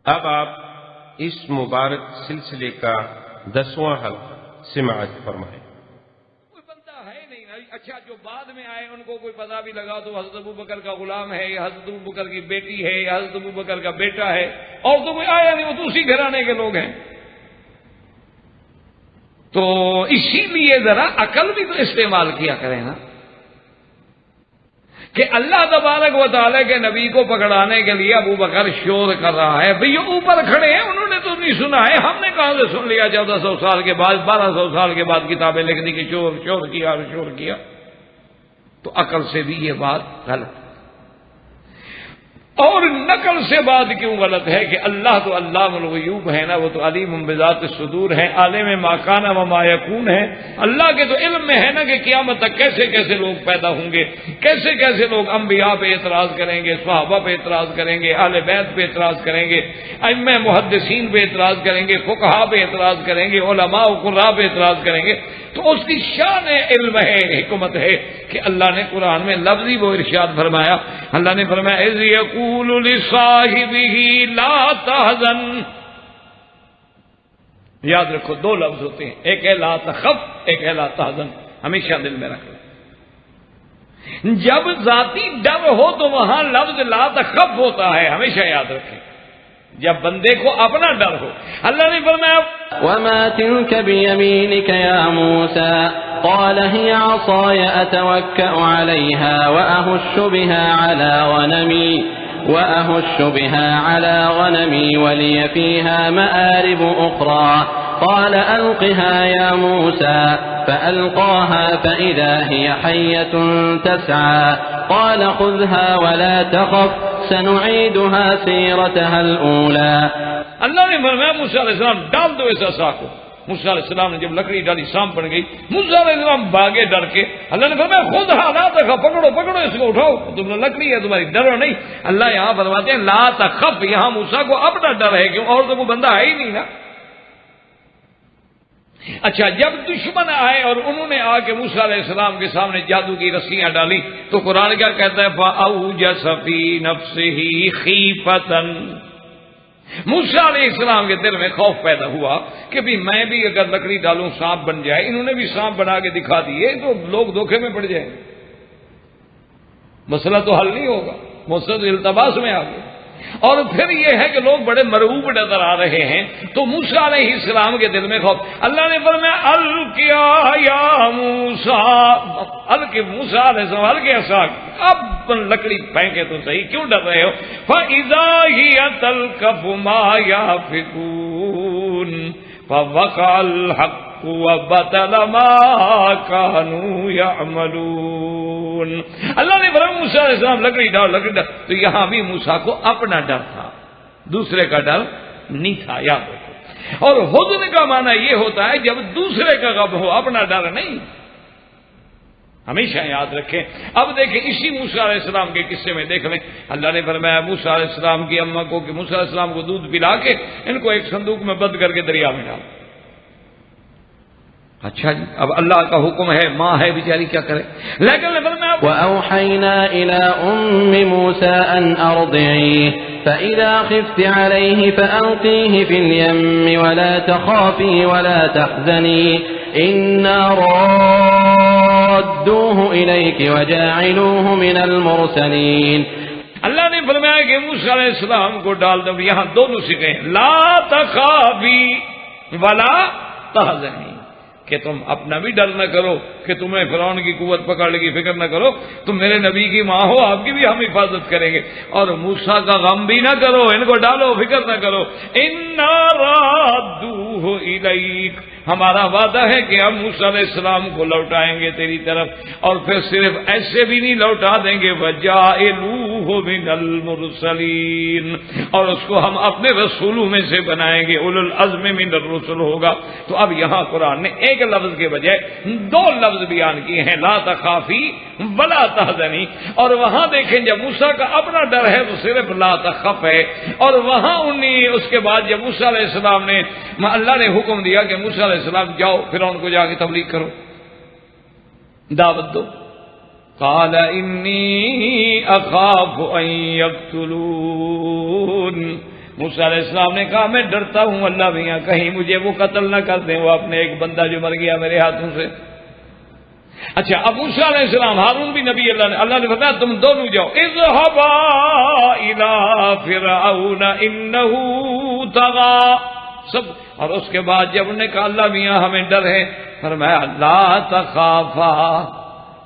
اب آپ اس مبارک سلسلے کا 10واں حلقہ سماعت فرمائیں۔ کوئی بندہ ہے نہیں نا، اچھا جو بعد میں آئے ان کو کوئی پتہ بھی لگا تو حضرت ابوبکر کا غلام ہے یا حضرت ابوبکر کی بیٹی ہے یا حضرت ابوبکر کا بیٹا ہے، اور تو کوئی آیا نہیں، وہ تو اسی گھرانے کے لوگ ہیں۔ تو اسی لیے ذرا عقل بھی تو استعمال کیا کریں نا، کہ اللہ تبارک و تعالیٰ کے نبی کو پکڑانے کے لیے ابو بکر شور کر رہا ہے، بھئی یہ اوپر کھڑے ہیں، انہوں نے تو نہیں سنا ہے، ہم نے کہاں سے سن لیا 1400 سال کے بعد 1200 سال کے بعد کتابیں لکھنے کی شور کیا، تو عقل سے بھی یہ بات غلط۔ اور نقل سے بات کیوں غلط ہے کہ اللہ تو علام الغیوب ہے نا، وہ تو علیم بذات الصدور ہے، عالم ما کان و ما یکون ہے۔ اللہ کے تو علم میں ہے نا کہ قیامت تک کیسے کیسے لوگ پیدا ہوں گے، کیسے کیسے لوگ انبیاء پہ اعتراض کریں گے، صحابہ پہ اعتراض کریں گے، اہل بیت پہ اعتراض کریں گے، ائمہ محدثین پہ اعتراض کریں گے، فقہاء پہ اعتراض کریں گے، علماء و قراء پہ اعتراض کریں گے۔ تو اس کی شان علم ہے، حکمت ہے کہ اللہ نے قرآن میں لفظی وہ ارشاد فرمایا، اللہ نے فرمایا اذ یقول لصاحبہ لا تحزن۔ یاد رکھو دو لفظ ہوتے ہیں، ایک ہے لا تخف، ایک ہے لا تحزن، ہمیشہ دل میں رکھ لو۔ جب ذاتی ڈر ہو تو وہاں لفظ لا تخف ہوتا ہے، ہمیشہ یاد رکھیں۔ جب بندے کو اپنا ڈر ہو، اللہ نے فرمایا وما تلك بيمينك يا موسى قال هي عصاي أتوكأ عليها وأهش بها على غنمي ولي فيها مآرب أخرى قال ألقها يا موسى فألقاها فإذا هي حية تسعى قال خذها ولا تخف سنعيدها سيرتها الأولى۔ اللہ نے فرمایا موسیٰ علیہ السلام ڈال دو اس عصا کو۔ موسیٰ علیہ السلام نے جب لکڑی ڈالی سانپ بن گئی، موسیٰ علیہ السلام بھاگے ڈر کے، اللہ نے فرمایا خود لا تخف، پکڑو اس کو، اٹھاؤ، تم نے لکڑی ہے تمہاری، ڈرو نہیں۔ اللہ یہاں فرماتے ہیں لا تخف، یہاں موسیٰ کو اپنا ڈر ہے، کیوں؟ اور تو کوئی بندہ ہے ہی نہیں نا۔ اچھا جب دشمن آئے اور انہوں نے آ کے موسیٰ علیہ السلام کے سامنے جادو کی رسیاں ڈالی تو قرآن کیا کہتا ہے فَأَوْجَسَ فِي نَفْسِهِ خِيفَةً۔ موسیٰ علیہ السلام کے دل میں خوف پیدا ہوا کہ بھی میں بھی اگر لکڑی ڈالوں سانپ بن جائے، انہوں نے بھی سانپ بنا کے دکھا دیے تو لوگ دھوکے میں پڑ جائیں، مسئلہ تو حل نہیں ہوگا، مسئلہ تو التباس میں آ گیا۔ اور پھر یہ ہے کہ لوگ بڑے مرعوب نظر آ رہے ہیں، تو موسیٰ علیہ السلام کے دل میں خوف، اللہ نے فرمایا القیا یا موسیٰ، القی موسیٰ علیہ السلام، القی عصاک، اب لکڑی پھینکے تو صحیح، کیوں ڈر رہے ہو؟ فَإِذَا هِيَ تَلْقَفُ مَا يَأْفِكُونَ فَوَقَعَ الْحَقُّ وَبَطَلَ مَا كَانُوا يَعْمَلُونَ۔ اللہ نے فرمایا موسیٰ علیہ السلام لکڑی ڈال، تو یہاں بھی موسیٰ کو اپنا ڈر تھا، دوسرے کا ڈر نہیں تھا، یاد رکھو۔ اور حزن کا معنی یہ ہوتا ہے جب دوسرے کا غم ہو، اپنا ڈر نہیں، ہمیشہ یاد رکھیں۔ اب دیکھیں اسی موسیٰ علیہ السلام کے قصے میں دیکھ لیں، اللہ نے فرمایا موسیٰ علیہ السلام کی اماں کو کہ موسیٰ علیہ السلام کو دودھ پلا کے ان کو ایک صندوق میں بند کر کے دریا میں ڈال۔ اچھا جی، اب اللہ کا حکم ہے، ماں ہے بیچاری کیا کرے، لیکن وَأَوْحَيْنَا إِلَىٰ أُمِّ مُوسَىٰ أَنْ أَرْضِعِيهِ فَإِذَا خِفْتِ عَلَيْهِ فَأَلْقِيهِ فِي الْيَمِّ وَلَا تَخَافِي وَلَا تَحْزَنِي إِنَّا رَادُّوهُ إِلَيْكِ وَجَاعِلُوهُ مِنَ الْمُرْسَلِينَ۔ اللہ نے فرمایا کہ موسیٰ علیہ السلام کو ڈال دو، یہاں دونوں سکھے لا تخافی ولا تحزنی، کہ تم اپنا بھی ڈر نہ کرو کہ تمہیں فرعون کی قوت پکڑ لے گی، فکر نہ کرو، تم میرے نبی کی ماں ہو، آپ کی بھی ہم حفاظت کریں گے، اور موسیٰ کا غم بھی نہ کرو، ان کو ڈالو، فکر نہ کرو، انا رادوہ الیک، ہمارا وعدہ ہے کہ ہم موسیٰ علیہ السلام کو لوٹائیں گے تیری طرف، اور پھر صرف ایسے بھی نہیں لوٹا دیں گے، وَجَائِلُوهُ مِنَ الْمُرْسَلِينَ، اور اس کو ہم اپنے رسولوں میں سے بنائیں گے، اولو العزم من الرسل ہوگا۔ تو اب یہاں قرآن نے ایک لفظ کے بجائے دو لفظ بیان کیے ہیں، لا تخافی ولا تحزنی، اور وہاں دیکھیں جب موسیٰ کا اپنا ڈر ہے تو صرف لا تخف ہے، اور وہاں اس کے بعد جب موسیٰ علیہ السلام نے، اللہ نے حکم دیا کہ موسیٰ علیہ السلام جاؤ فرعون کو جا کے تبلیغ کرو، دعوت دو، قال انی اخاف ان یقتلون، موسیٰ علیہ السلام نے کہا میں ڈرتا ہوں اللہ میاں کہیں مجھے وہ قتل نہ کر دیں، وہ اپنے ایک بندہ جو مر گیا میرے ہاتھوں سے۔ اچھا اب موسیٰ علیہ السلام، ہارون بھی نبی اللہ نے بتایا تم دونوں جاؤ، اذهبا الى فرعون انه طغى سب، اور اس کے بعد جب انہوں نے کہا اللہ میاں ہمیں ڈر ہے، فرمایا لا تخافا،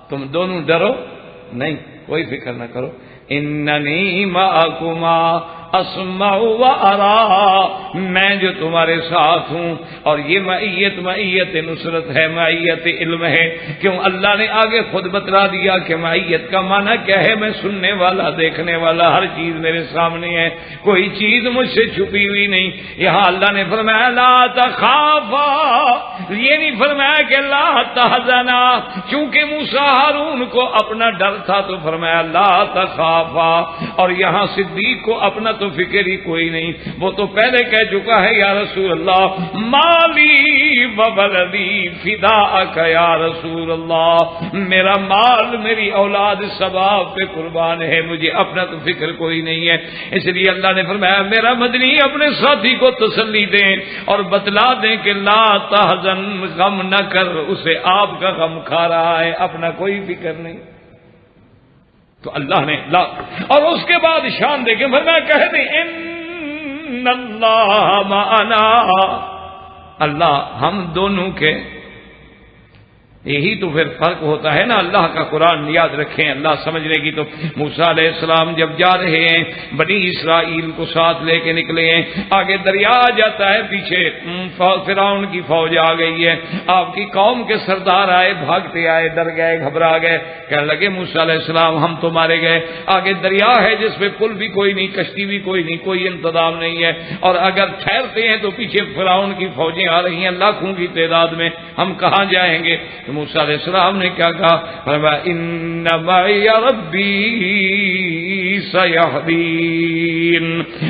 تم دونوں ڈرو نہیں، کوئی فکر نہ کرو، اننی معکما اسمع و ارا، میں جو تمہارے ساتھ ہوں، اور یہ معیت نصرت ہے، معیت علم ہے، کیوں اللہ نے آگے خود بتلا دیا کہ معیت کا معنی کیا ہے، میں سننے والا دیکھنے والا، ہر چیز میرے سامنے ہے، کوئی چیز مجھ سے چھپی ہوئی نہیں۔ یہاں اللہ نے فرمایا لا تخافا، یہ نہیں فرمایا کہ لا تحزنا، چونکہ موسیٰ ہارون کو اپنا ڈر تھا تو فرمایا لا تخافا، اور یہاں صدیق کو اپنا تو فکر ہی کوئی نہیں، وہ تو پہلے کہہ چکا ہے یا رسول اللہ مالی وبلدی فداءک یا رسول اللہ، میرا مال میری اولاد ثواب پہ قربان ہے، مجھے اپنا تو فکر کوئی نہیں ہے۔ اس لیے اللہ نے فرمایا میرا مدنی اپنے ساتھی کو تسلی دیں اور بتلا دیں کہ لا تحزن، غم نہ کر، اسے آپ کا غم کھا رہا ہے، اپنا کوئی فکر نہیں۔ تو اللہ نے لا، اور اس کے بعد شان دے کے فرمایا کہہ دیں ان اللہ معنا، اللہ ہم دونوں کے، یہی تو پھر فرق ہوتا ہے نا، اللہ کا قرآن یاد رکھیں، اللہ سمجھنے کی۔ تو موسیٰ علیہ السلام جب جا رہے ہیں، بنی اسرائیل کو ساتھ لے کے نکلے ہیں، آگے دریا آ جاتا ہے، پیچھے فرعون کی فوج آ گئی ہے، آپ کی قوم کے سردار آئے، بھاگتے آئے، ڈر گئے، گھبرا گئے، کہنے لگے موسیٰ علیہ السلام ہم تو مارے گئے، آگے دریا ہے جس پہ پل بھی کوئی نہیں، کشتی بھی کوئی نہیں، کوئی انتظام نہیں ہے، اور اگر ٹھہرتے ہیں تو پیچھے فرعون کی فوجیں آ رہی ہیں لاکھوں کی تعداد میں، ہم کہاں جائیں گے؟ موسیٰ علیہ السلام نے کیا کہا؟ فرمایا ان معی ربی سیہدین،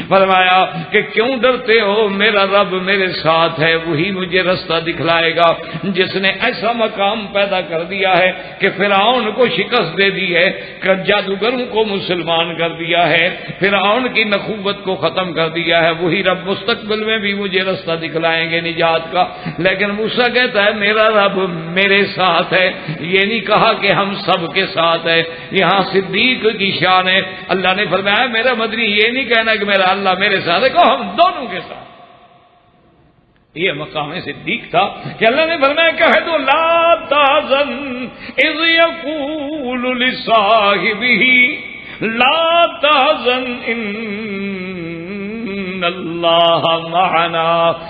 فرمایا کہ کیوں ڈرتے ہو، میرا رب میرے ساتھ ہے، وہی مجھے رستہ دکھلائے گا، جس نے ایسا مقام پیدا کر دیا ہے کہ فرعون کو شکست دے دی ہے، کہ جادوگروں کو مسلمان کر دیا ہے، فرعون کی نخوت کو ختم کر دیا ہے، وہی رب مستقبل میں بھی مجھے رستہ دکھلائیں گے نجات کا۔ لیکن موسیٰ کہتا ہے میرا رب میرے ساتھ ہے، یہ نہیں کہا کہ ہم سب کے ساتھ ہے، یہاں صدیق کی شان ہے۔ اللہ نے فرمایا میرا مدنی یہ نہیں کہنا کہ میرا اللہ میرے ساتھ ہے، کہو ہم دونوں کے ساتھ۔ یہ مقام صدیق تھا کہ اللہ نے فرمایا کہہ دو لا تحزن اذ یقول لصاحبہ لا تحزن اللہ معنا،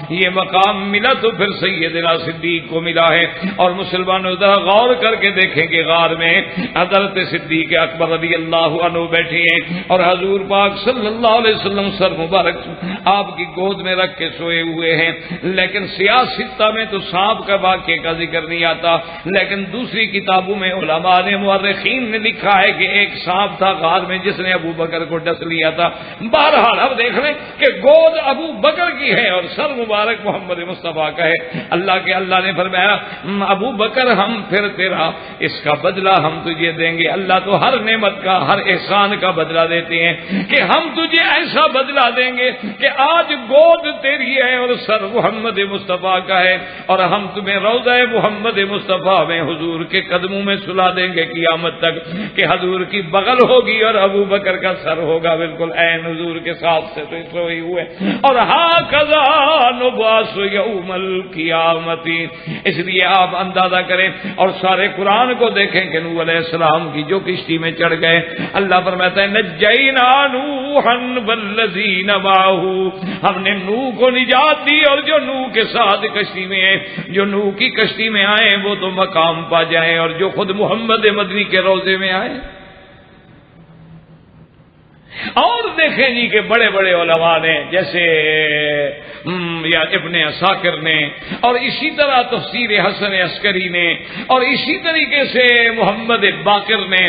یہ مقام ملا تو پھر سیدنا صدیق کو ملا ہے۔ اور مسلمانوں ذرا غور کر کے دیکھیں کہ غار میں حضرت صدیق اکبر رضی اللہ عنہ بیٹھے ہیں، اور حضور پاک صلی اللہ علیہ وسلم سر مبارک آپ کی گود میں رکھ کے سوئے ہوئے ہیں۔ لیکن سیاستہ میں تو سانپ کا واقعے کا ذکر نہیں آتا، لیکن دوسری کتابوں میں علماء نے مورخین نے لکھا ہے کہ ایک سانپ تھا غار میں جس نے ابو بکر کو ڈس لیا تھا۔ بہرحال اب دیکھ لیں کہ گود ابو بکر کی ہے اور سر مبارک محمد مصطفیٰ کا ہے۔ اللہ نے فرمایا ابو بکر ہم پھر تیرا اس کا بدلہ ہم تجھے دیں گے۔ اللہ تو ہر نعمت کا، ہر احسان کا بدلہ دیتے ہیں کہ ہم تجھے ایسا بدلہ دیں گے کہ آج گود تیری ہے اور سر محمد مصطفیٰ کا ہے، اور ہم تمہیں روضہ محمد مصطفیٰ میں حضور کے قدموں میں سلا دیں گے قیامت تک، کہ حضور کی بغل ہوگی اور ابو بکر کا سر ہوگا بالکل عین حضور کے ساتھ سے تو سوئی ہوئے۔ اور ہاکذا نبعث یوم القیامت، اس لیے آپ اندازہ کریں اور سارے قرآن کو دیکھیں کہ نوح علیہ السلام کی جو کشتی میں چڑھ گئے، اللہ فرماتا ہے نجینا نوحا والذین معہ، ہم نے نوح کو نجات دی اور جو نوح کے ساتھ کشتی میں ہیں، جو نوح کی کشتی میں آئے وہ تو مقام پا جائیں، اور جو خود محمد مدنی کے روضے میں آئے۔ اور دیکھیں جی کہ بڑے بڑے علماء نے جیسے یا ابن عساکر نے، اور اسی طرح تفسیر حسن عسکری نے، اور اسی طریقے سے محمد باقر نے،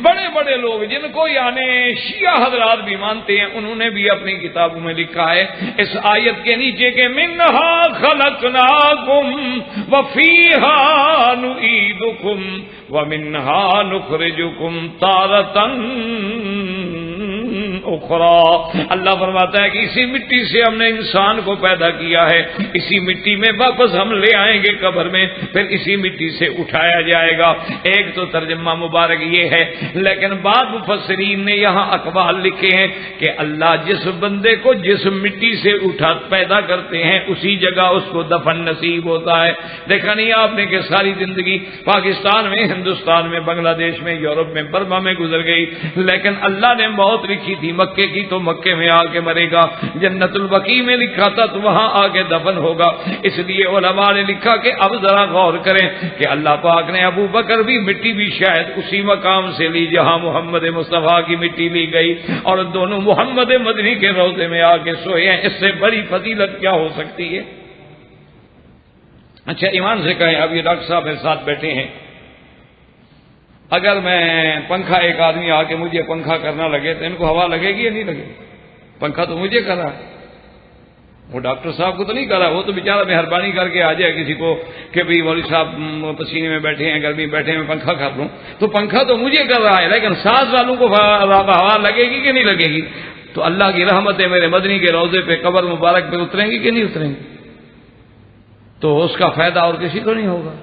بڑے بڑے لوگ جن کو یعنی شیعہ حضرات بھی مانتے ہیں، انہوں نے بھی اپنی کتابوں میں لکھا ہے اس آیت کے نیچے کہ منہا خلقناکم وفیہا نعیدکم ومنہا نخرجکم تارۃ اخرى. اللہ فرماتا ہے کہ اسی مٹی سے ہم نے انسان کو پیدا کیا ہے, اسی مٹی میں واپس ہم لے آئیں گے قبر میں, پھر اسی مٹی سے اٹھایا جائے گا. ایک تو ترجمہ مبارک یہ ہے, لیکن بعض مفسرین نے یہاں اقوال لکھے ہیں کہ اللہ جس بندے کو جس مٹی سے اٹھا پیدا کرتے ہیں اسی جگہ اس کو دفن نصیب ہوتا ہے. دیکھا نہیں آپ نے کہ ساری زندگی پاکستان میں, ہندوستان میں, بنگلہ دیش میں, یورپ میں, برما میں گزر گئی, لیکن اللہ نے موت لکھی تھی مکے کی تو مکے میں آ کے مرے گا, جنت البقیع میں لکھا تھا تو وہاں آ کے دفن ہوگا. اس لیے علماء نے لکھا کہ اب ذرا غور کریں کہ اللہ پاک نے ابو بکر بھی مٹی بھی شاید اسی مقام سے لی جہاں محمد مصطفیٰ کی مٹی لی گئی, اور دونوں محمد مدنی کے روضے میں آ کے سوئے ہیں. اس سے بڑی فضیلت کیا ہو سکتی ہے؟ اچھا ایمان سے کہیں, اب یہ ڈاکٹر صاحب میرے ساتھ بیٹھے ہیں, اگر میں پنکھا, ایک آدمی آ کے مجھے پنکھا کرنا لگے تو ان کو ہوا لگے گی یا نہیں لگے گی؟ پنکھا تو مجھے کر رہا ہے, وہ ڈاکٹر صاحب کو تو نہیں کر رہا. وہ تو بیچارہ مہربانی کر کے آ جائے کسی کو کہ بھئی مولوی صاحب پسینے میں بیٹھے ہیں, گرمی بیٹھے ہیں, پنکھا کر لوں, تو پنکھا تو مجھے کر رہا ہے, لیکن سانس والوں کو ہوا لگے گی کہ نہیں لگے گی؟ تو اللہ کی رحمتیں میرے مدنی کے روضے پہ قبر مبارک پہ اتریں گی کہ نہیں اتریں گی؟ تو اس کا فائدہ اور کسی کو نہیں ہوگا.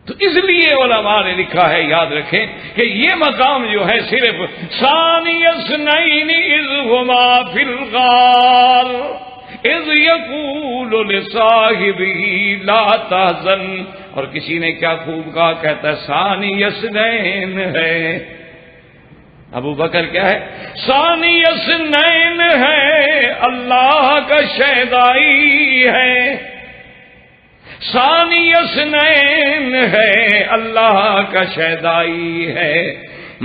تو اس لیے علماء نے لکھا ہے, یاد رکھیں کہ یہ مقام جو ہے صرف ثانی اثنین اذ ہما فی الغار اذ یقول لصاحبہ لا تحزن, اور کسی نے کیا خوب کہا, کہتا ہے ثانی اثنین ہے. ابو بکر کیا ہے؟ ثانی اثنین ہے, اللہ کا شہدائی ہے. ثانی اثنین ہے, اللہ کا شہدائی ہے.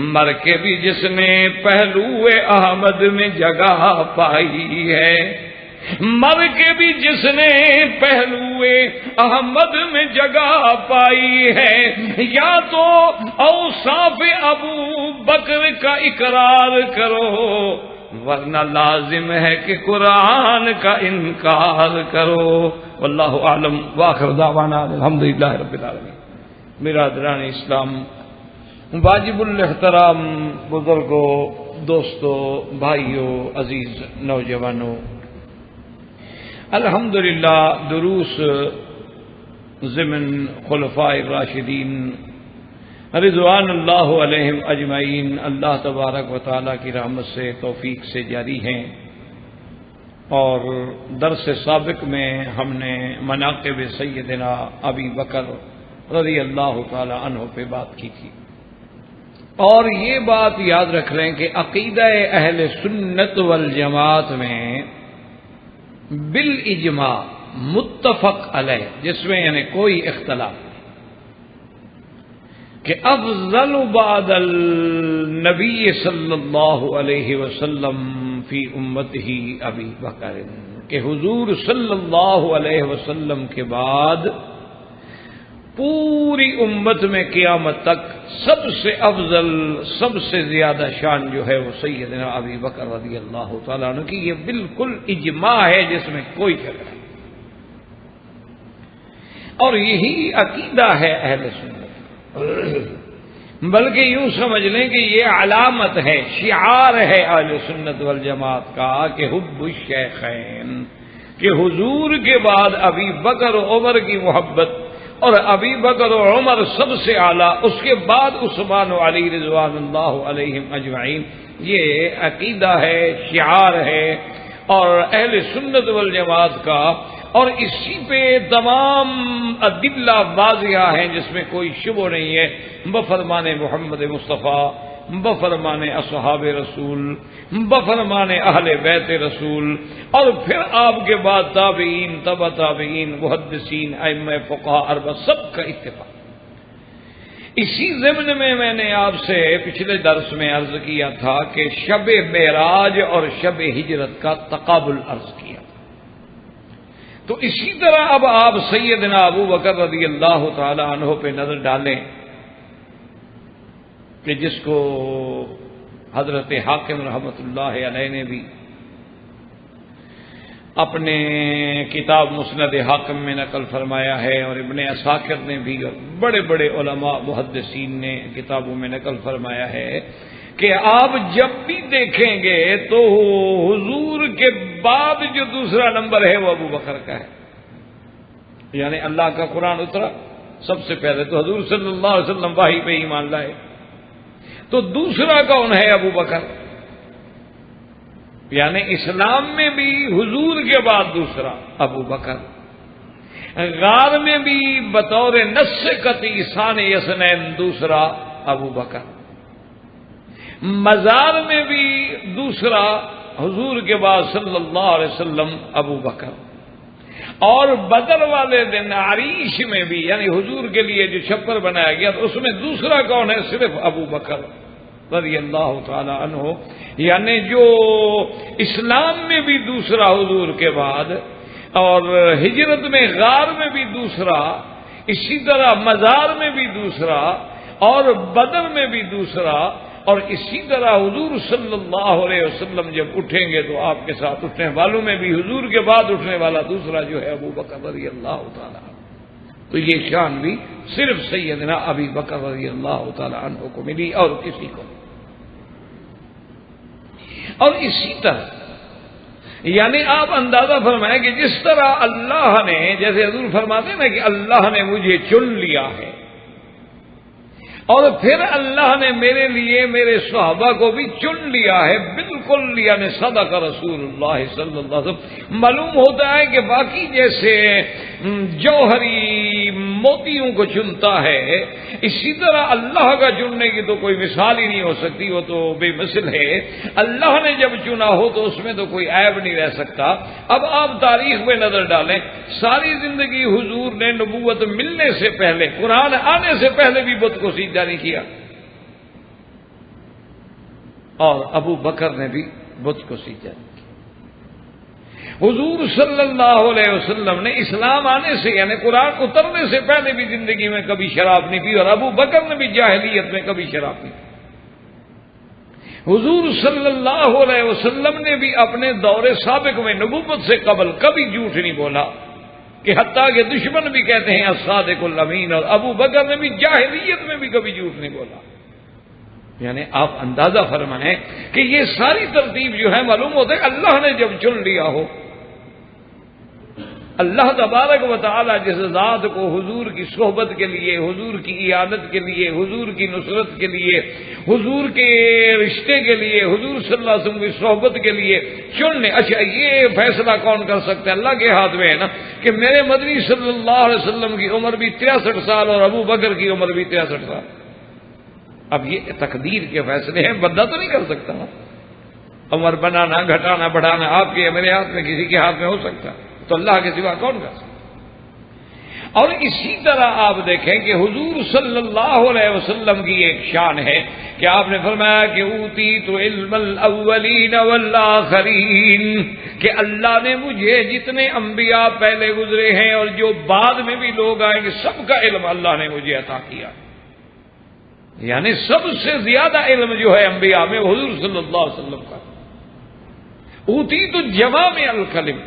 مر کے بھی جس نے پہلو احمد میں جگہ پائی ہے, مر کے بھی جس نے پہلو احمد میں جگہ پائی ہے. یا تو اوصاف ابو بکر کا اقرار کرو, ورنہ لازم ہے کہ قرآن کا انکار کرو. واللہ اعلم وآخر دعوانا الحمدللہ رب العالمین. برادران اسلام, واجب الاحترام بزرگوں, دوستوں, بھائیوں, عزیز نوجوانوں, الحمدللہ دروس ضمن خلفاء الراشدین رضوان اللہ علیہم اجمعین اللہ تبارک و تعالیٰ کی رحمت سے, توفیق سے جاری ہیں. اور درس سابق میں ہم نے مناقب سیدنا ابی بکر رضی اللہ تعالی عنہ پہ بات کی تھی, اور یہ بات یاد رکھ رہے ہیں کہ عقیدہ اہل سنت والجماعت میں بالاجماع متفق علیہ, جس میں یعنی کوئی اختلاف نہیں, کہ افضل بعد النبی صلی اللہ علیہ وسلم فی امتہ ابی بکر, کہ حضور صلی اللہ علیہ وسلم کے بعد پوری امت میں قیامت تک سب سے افضل, سب سے زیادہ شان جو ہے وہ سیدنا ابی بکر رضی اللہ تعالیٰ عنہ کی. یہ بالکل اجماع ہے جس میں کوئی جھگڑا نہیں, اور یہی عقیدہ ہے اہل سنت. بلکہ یوں سمجھ لیں کہ یہ علامت ہے, شعار ہے اہل سنت والجماعت کا کہ حب الشیخین, کہ حضور کے بعد ابی بکر و عمر کی محبت, اور ابی بکر و عمر سب سے اعلیٰ, اس کے بعد عثمان و علی رضوان اللہ علیہم اجمعین. یہ عقیدہ ہے, شعار ہے, اور اہل سنت والجماعت کا, اور اسی پہ تمام ادلہ واضح ہیں جس میں کوئی شبہ نہیں ہے. بفرمان محمد مصطفیٰ, بفرمان اصحاب رسول, بفرمان اہل بیت رسول, اور پھر آپ کے بعد تابعین, تبع تابعین, محدثین, ائمہ فقہاء اربعہ, سب کا اتفاق. اسی ضمن میں نے آپ سے پچھلے درس میں عرض کیا تھا کہ شب معراج اور شب ہجرت کا تقابل عرض کیا. تو اسی طرح اب آپ سیدنا ابو بکر رضی اللہ تعالی عنہ پہ نظر ڈالیں کہ جس کو حضرت حاکم رحمۃ اللہ علیہ نے بھی اپنے کتاب مسند حاکم میں نقل فرمایا ہے, اور ابن عساکر نے بھی, اور بڑے بڑے علماء محدثین نے کتابوں میں نقل فرمایا ہے کہ آپ جب بھی دیکھیں گے تو حضور کے بعد جو دوسرا نمبر ہے وہ ابو بکر کا ہے. یعنی اللہ کا قرآن اترا سب سے پہلے تو حضور صلی اللہ علیہ وسلم وحی پہ ایمان لائے, تو دوسرا کون ہے؟ ابو بکر. یعنی اسلام میں بھی حضور کے بعد دوسرا ابو بکر, غار میں بھی بطور نص قطعی ثانی یسنین دوسرا ابو بکر, مزار میں بھی دوسرا حضور کے بعد صلی اللہ علیہ وسلم ابو بکر, اور بدر والے دن عریش میں بھی یعنی حضور کے لیے جو چھپر بنایا گیا تو اس میں دوسرا کون ہے؟ صرف ابو بکر رضی اللہ تعالی عنہ. یعنی جو اسلام میں بھی دوسرا حضور کے بعد, اور ہجرت میں غار میں بھی دوسرا, اسی طرح مزار میں بھی دوسرا, اور بدر میں بھی دوسرا, اور اسی طرح حضور صلی اللہ علیہ وسلم جب اٹھیں گے تو آپ کے ساتھ اٹھنے والوں میں بھی حضور کے بعد اٹھنے والا دوسرا جو ہے ابو بکر رضی اللہ تعالی عنہ. تو یہ شان بھی صرف سیدنا ابی بکر رضی اللہ تعالی عنہ کو ملی اور کسی کو. اور اسی طرح یعنی آپ اندازہ فرمائیں کہ جس طرح اللہ نے, جیسے حضور فرماتے ہیں نا کہ اللہ نے مجھے چن لیا ہے, اور پھر اللہ نے میرے لیے میرے صحابہ کو بھی چن لیا ہے بالکل, یعنی صدق رسول اللہ صلی اللہ علیہ وسلم. معلوم ہوتا ہے کہ باقی جیسے جوہری موتیوں کو چنتا ہے, اسی طرح اللہ کا چننے کی تو کوئی مثال ہی نہیں ہو سکتی, وہ تو بے مثل ہے. اللہ نے جب چنا ہو تو اس میں تو کوئی عیب نہیں رہ سکتا. اب آپ تاریخ میں نظر ڈالیں, ساری زندگی حضور نے نبوت ملنے سے پہلے, قرآن آنے سے پہلے بھی بت کو سجدہ نہیں کیا, اور ابو بکر نے بھی بت کو سجدہ نہیں کیا. حضور صلی اللہ علیہ وسلم نے اسلام آنے سے یعنی قرآن اترنے سے پہلے بھی زندگی میں کبھی شراب نہیں پی, اور ابو بکر نے بھی جاہلیت میں کبھی شراب نہیں پی. حضور صلی اللہ علیہ وسلم نے بھی اپنے دور سابق میں نبوت سے قبل کبھی جھوٹ نہیں بولا, کہ حتیٰ کہ دشمن بھی کہتے ہیں الصادق الامین, اور ابو بکر نے بھی جاہلیت میں بھی کبھی جھوٹ نہیں بولا. یعنی آپ اندازہ فرمائیں کہ یہ ساری ترتیب جو ہے معلوم ہوتا ہے اللہ نے جب چن لیا ہو. اللہ تبارک و تعالی جس ذات کو حضور کی صحبت کے لیے, حضور کی اعانت کے لیے, حضور کی نصرت کے لیے, حضور کے رشتے کے لیے, حضور صلی اللہ علیہ وسلم کی صحبت کے لیے چننے, اچھا یہ فیصلہ کون کر سکتا ہے؟ اللہ کے ہاتھ میں ہے نا, کہ میرے مدنی صلی اللہ علیہ وسلم کی عمر بھی 63 سال اور ابو بکر کی عمر بھی 63 سال. اب یہ تقدیر کے فیصلے ہیں, بندہ تو نہیں کر سکتا نا. عمر بنانا, گھٹانا, بڑھانا آپ کے یا میرے ہاتھ میں, کسی کے ہاتھ میں ہو سکتا, تو اللہ کے سوا کون کر سکتا. اور اسی طرح آپ دیکھیں کہ حضور صلی اللہ علیہ وسلم کی ایک شان ہے کہ آپ نے فرمایا کہ اوتیت علم الاولین والآخرین, کہ اللہ نے مجھے جتنے انبیاء پہلے گزرے ہیں اور جو بعد میں بھی لوگ آئیں گے سب کا علم اللہ نے مجھے عطا کیا. یعنی سب سے زیادہ علم جو ہے انبیاء میں حضور صلی اللہ علیہ وسلم کا. اوتیت جوامع الکلم,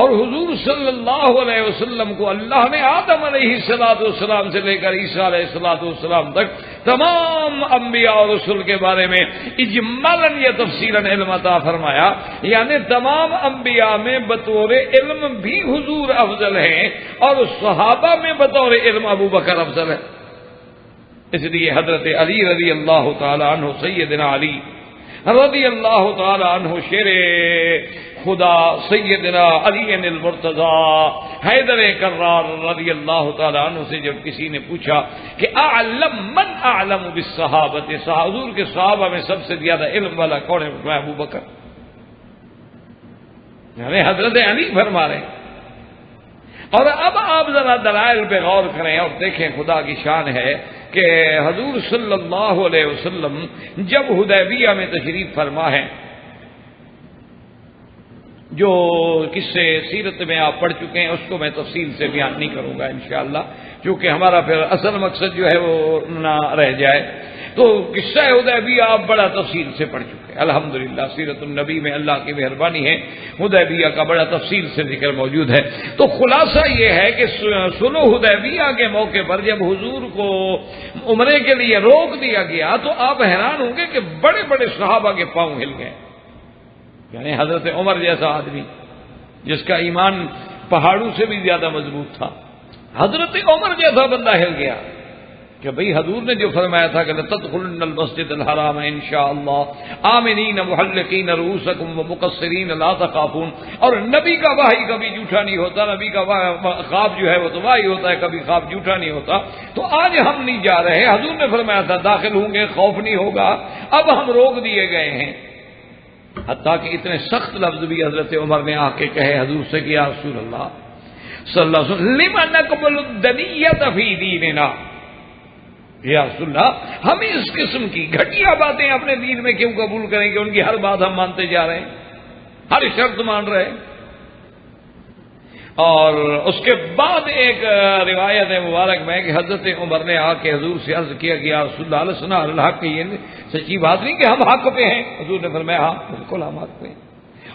اور حضور صلی اللہ علیہ وسلم کو اللہ نے آدم علیہ السلام سے لے کر عیسیٰ علیہ السلام تک تمام انبیاء اور رسل کے بارے میں اجمالاً یا تفصیلاً علم عطا فرمایا. یعنی تمام انبیاء میں بطور علم بھی حضور افضل ہیں, اور صحابہ میں بطور علم ابو بکر افضل ہے. اس لیے حضرت علی رضی اللہ تعالی عنہ, سیدنا علی رضی اللہ تعالی عنہ شیر خدا سیدنا علی المرتضی حیدر کرار رضی اللہ تعالی عنہ سے جب کسی نے پوچھا کہ اعلم من اعلم بالصحابۃ, حضور کے صحابہ میں سب سے زیادہ علم والا کون ہے؟ میں ابو بکر. یعنی حضرت علی فرما رہے ہیں. اور اب آپ ذرا دلائل پہ غور کریں اور دیکھیں, خدا کی شان ہے کہ حضور صلی اللہ علیہ وسلم جب حدیبیہ میں تشریف فرما ہے جو قصے سیرت میں آپ پڑھ چکے ہیں اس کو میں تفصیل سے بیان نہیں کروں گا انشاءاللہ، کیونکہ ہمارا پھر اصل مقصد جو ہے وہ نہ رہ جائے۔ تو قصہ حدیبیہ آپ بڑا تفصیل سے پڑھ چکے ہیں الحمدللہ، سیرت النبی میں اللہ کی مہربانی ہے حدیبیہ کا بڑا تفصیل سے ذکر موجود ہے۔ تو خلاصہ یہ ہے کہ صلح حدیبیہ کے موقع پر جب حضور کو عمرے کے لیے روک دیا گیا تو آپ حیران ہوں گے کہ بڑے بڑے صحابہ کے پاؤں ہل گئے، یعنی حضرت عمر جیسا آدمی جس کا ایمان پہاڑوں سے بھی زیادہ مضبوط تھا، حضرت عمر جیسا بندہ ہل گیا کہ بھئی حضور نے جو فرمایا تھا کہ لَتَدْخُلُنَّ الْمَسْجِدَ الْحَرَامَ إِنْ شَاءَ اللَّهُ آمِنِينَ مُحَلِّقِينَ رُؤُوسَكُمْ وَمُقَصِّرِينَ لَا تَخَافُونَ، اور نبی کا وحی کبھی جھوٹا نہیں ہوتا، نبی کا خواب جو ہے وہ تو وحی ہوتا ہے، کبھی خواب جھوٹا نہیں ہوتا۔ تو آج ہم نہیں جا رہے، حضور نے فرمایا تھا داخل ہوں گے خوف نہیں ہوگا، اب ہم روک دیے گئے ہیں۔ حتیٰ کہ اتنے سخت لفظ بھی حضرت عمر نے آ کے کہے حضور سے کہ یا رسول اللہ صلی اللہ علیہ وسلم لِمَ نَقْبَلُ الدَّنِيَّةَ فِي دِينِنَا، یا رسول اللہ ہم اس قسم کی گھٹیا باتیں اپنے دین میں کیوں قبول کریں کہ ان کی ہر بات ہم مانتے جا رہے ہیں، ہر شرط مان رہے ہیں۔ اور اس کے بعد ایک روایت مبارک میں کہ حضرت عمر نے آ کے حضور سے عرض کیا کہ یا رسول اللہ علیہ وسلم الحق، یہ سچی بات نہیں کہ ہم حق پہ ہیں؟ حضور نے فرمایا ہاں بالکل ہم حق پہ ہیں۔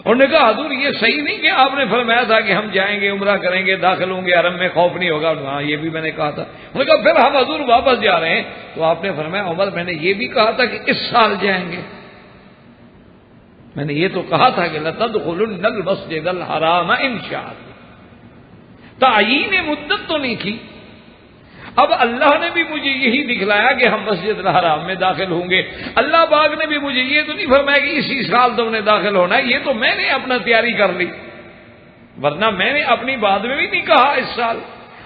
انہوں نے کہا حضور یہ صحیح نہیں کہ آپ نے فرمایا تھا کہ ہم جائیں گے عمرہ کریں گے داخل ہوں گے حرم میں خوف نہیں ہوگا؟ ہاں یہ بھی میں نے کہا تھا۔ انہوں نے کہا پھر ہم حضور واپس جا رہے ہیں، تو آپ نے فرمایا عمر میں نے یہ بھی کہا تھا کہ اس سال جائیں گے، میں نے یہ تو کہا تھا کہ لَتَدْخُلُنَّ الْمَسْجِدَ الْحَرَامَ إِنْ شَاءَ اللَّهُ، تعیین مدت تو نہیں کی۔ اب اللہ نے بھی مجھے یہی دکھلایا کہ ہم مسجد الحرام میں داخل ہوں گے، اللہ پاک نے بھی مجھے یہ تو نہیں فرمایا کہ اسی سال تم نے داخل ہونا ہے، یہ تو میں نے اپنا تیاری کر لی، ورنہ میں نے اپنی بات میں بھی نہیں کہا اس سال۔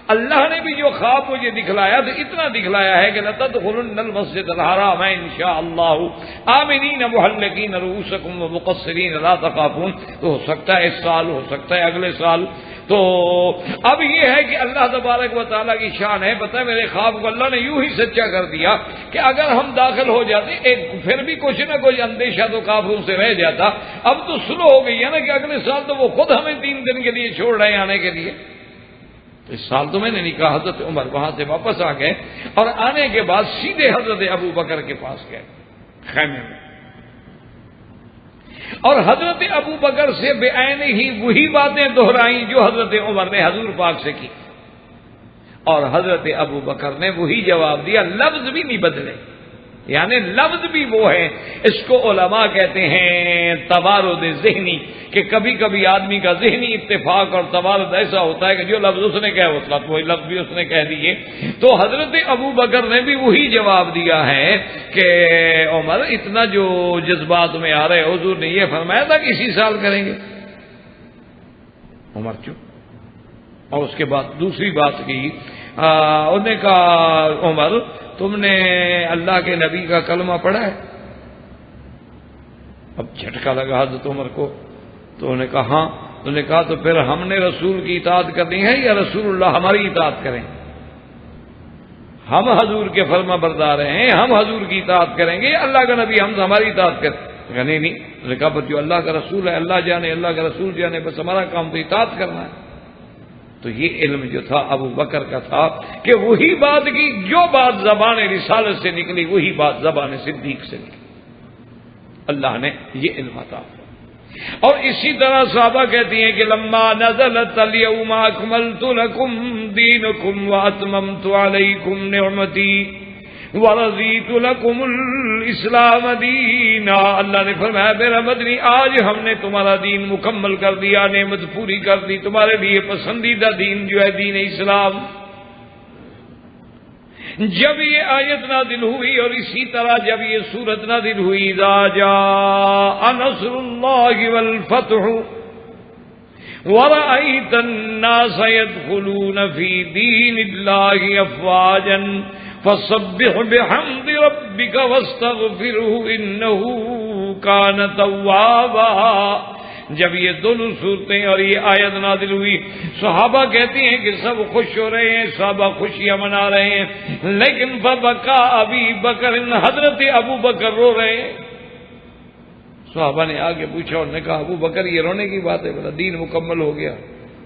اللہ نے بھی جو خواب مجھے دکھلایا تو اتنا دکھلایا ہے کہ لَتَدْخُلُنَّ الْمَسْجِدَ الْحَرَامَ إِنْ شَاءَ اللَّهُ آمِنِينَ مُحَلِّقِينَ رُؤُوسَكُمْ وَمُقَصِّرِينَ لَا تَخَافُونَ، تو ہو سکتا ہے اس سال، ہو سکتا ہے اگلے سال۔ تو اب یہ ہے کہ اللہ تبارک و تعالیٰ کی شان ہے، پتہ ہے میرے خواب کو اللہ نے یوں ہی سچا کر دیا کہ اگر ہم داخل ہو جاتے ایک پھر بھی کچھ نہ کچھ اندیشہ تو کافروں سے رہ جاتا۔ اب تو سلو ہو گئی ہے نا کہ اگلے سال تو وہ خود ہمیں 3 دن کے لیے چھوڑ رہے ہیں آنے کے لیے، اس سال تو میں نے نہیں کہا۔ حضرت عمر وہاں سے واپس آ گئے اور آنے کے بعد سیدھے حضرت ابو بکر کے پاس گئے خیمے میں، اور حضرت ابو بکر سے بے عین ہی وہی باتیں دہرائیں جو حضرت عمر نے حضور پاک سے کی، اور حضرت ابو بکر نے وہی جواب دیا، لفظ بھی نہیں بدلے، یعنی لفظ بھی وہ ہے۔ اس کو علماء کہتے ہیں توارد ذہنی، کہ کبھی کبھی آدمی کا ذہنی اتفاق اور توارد ایسا ہوتا ہے کہ جو لفظ اس نے کہا وہی لفظ بھی اس نے کہہ دیے۔ تو حضرت ابو بکر نے بھی وہی جواب دیا ہے کہ عمر اتنا جو جذبات میں آ رہے، حضور نے یہ فرمایا تھا کہ اسی سال کریں گے۔ عمر چپ، اور اس کے بعد دوسری بات کی، انہوں نے کہا عمر تم نے اللہ کے نبی کا کلمہ پڑھا ہے؟ اب جھٹکا لگا حضرت عمر کو، تو انہوں نے کہا ہاں۔ انہوں نے کہا تو پھر ہم نے رسول کی اطاعت کرنی ہے یا رسول اللہ ہماری اطاعت کریں؟ ہم حضور کے فرما بردار ہیں، ہم حضور کی اطاعت کریں گے، اللہ کا نبی ہم ہماری اطاعت کریں؟ نہیں نہیں، انہوں نے کہا بس جو اللہ کا رسول ہے اللہ جانے، اللہ کا رسول جانے، بس ہمارا کام تو اطاعت کرنا ہے۔ تو یہ علم جو تھا ابو بکر کا تھا کہ وہی بات کی، جو بات زبان رسالت سے نکلی وہی بات زبان صدیق سے نکلی، اللہ نے یہ علم عطا۔ اور اسی طرح صحابہ کہتی ہیں کہ لما نزلت الیوم اکملت لکم دینکم واتممت علیکم نعمتی ورضیت لکم الاسلام دینا، اللہ نے فرمایا میرا مدنی آج ہم نے تمہارا دین مکمل کر دیا، نعمت پوری کر دی، تمہارے لیے پسندیدہ دین جو ہے دین اسلام۔ جب یہ آیت نازل ہوئی اور اسی طرح جب یہ سورت نازل ہوئی اذا جاء نصر اللہ والفتح ورأيت الناس يدخلون في دين الله أفواجا فسبح بحمد ربك واستغفره إنه كان توابا۔ جب یہ دونوں صورتیں اور یہ آیت نازل ہوئی، صحابہ کہتے ہیں کہ سب خوش ہو رہے ہیں، صحابہ خوشیاں منا رہے ہیں، لیکن فبکا ابی بکر، حضرت ابو بکر رو رہے ہیں۔ صحابہ نے آگے پوچھا اور نے کہا ابو بکر یہ رونے کی بات ہے، بولا دین مکمل ہو گیا،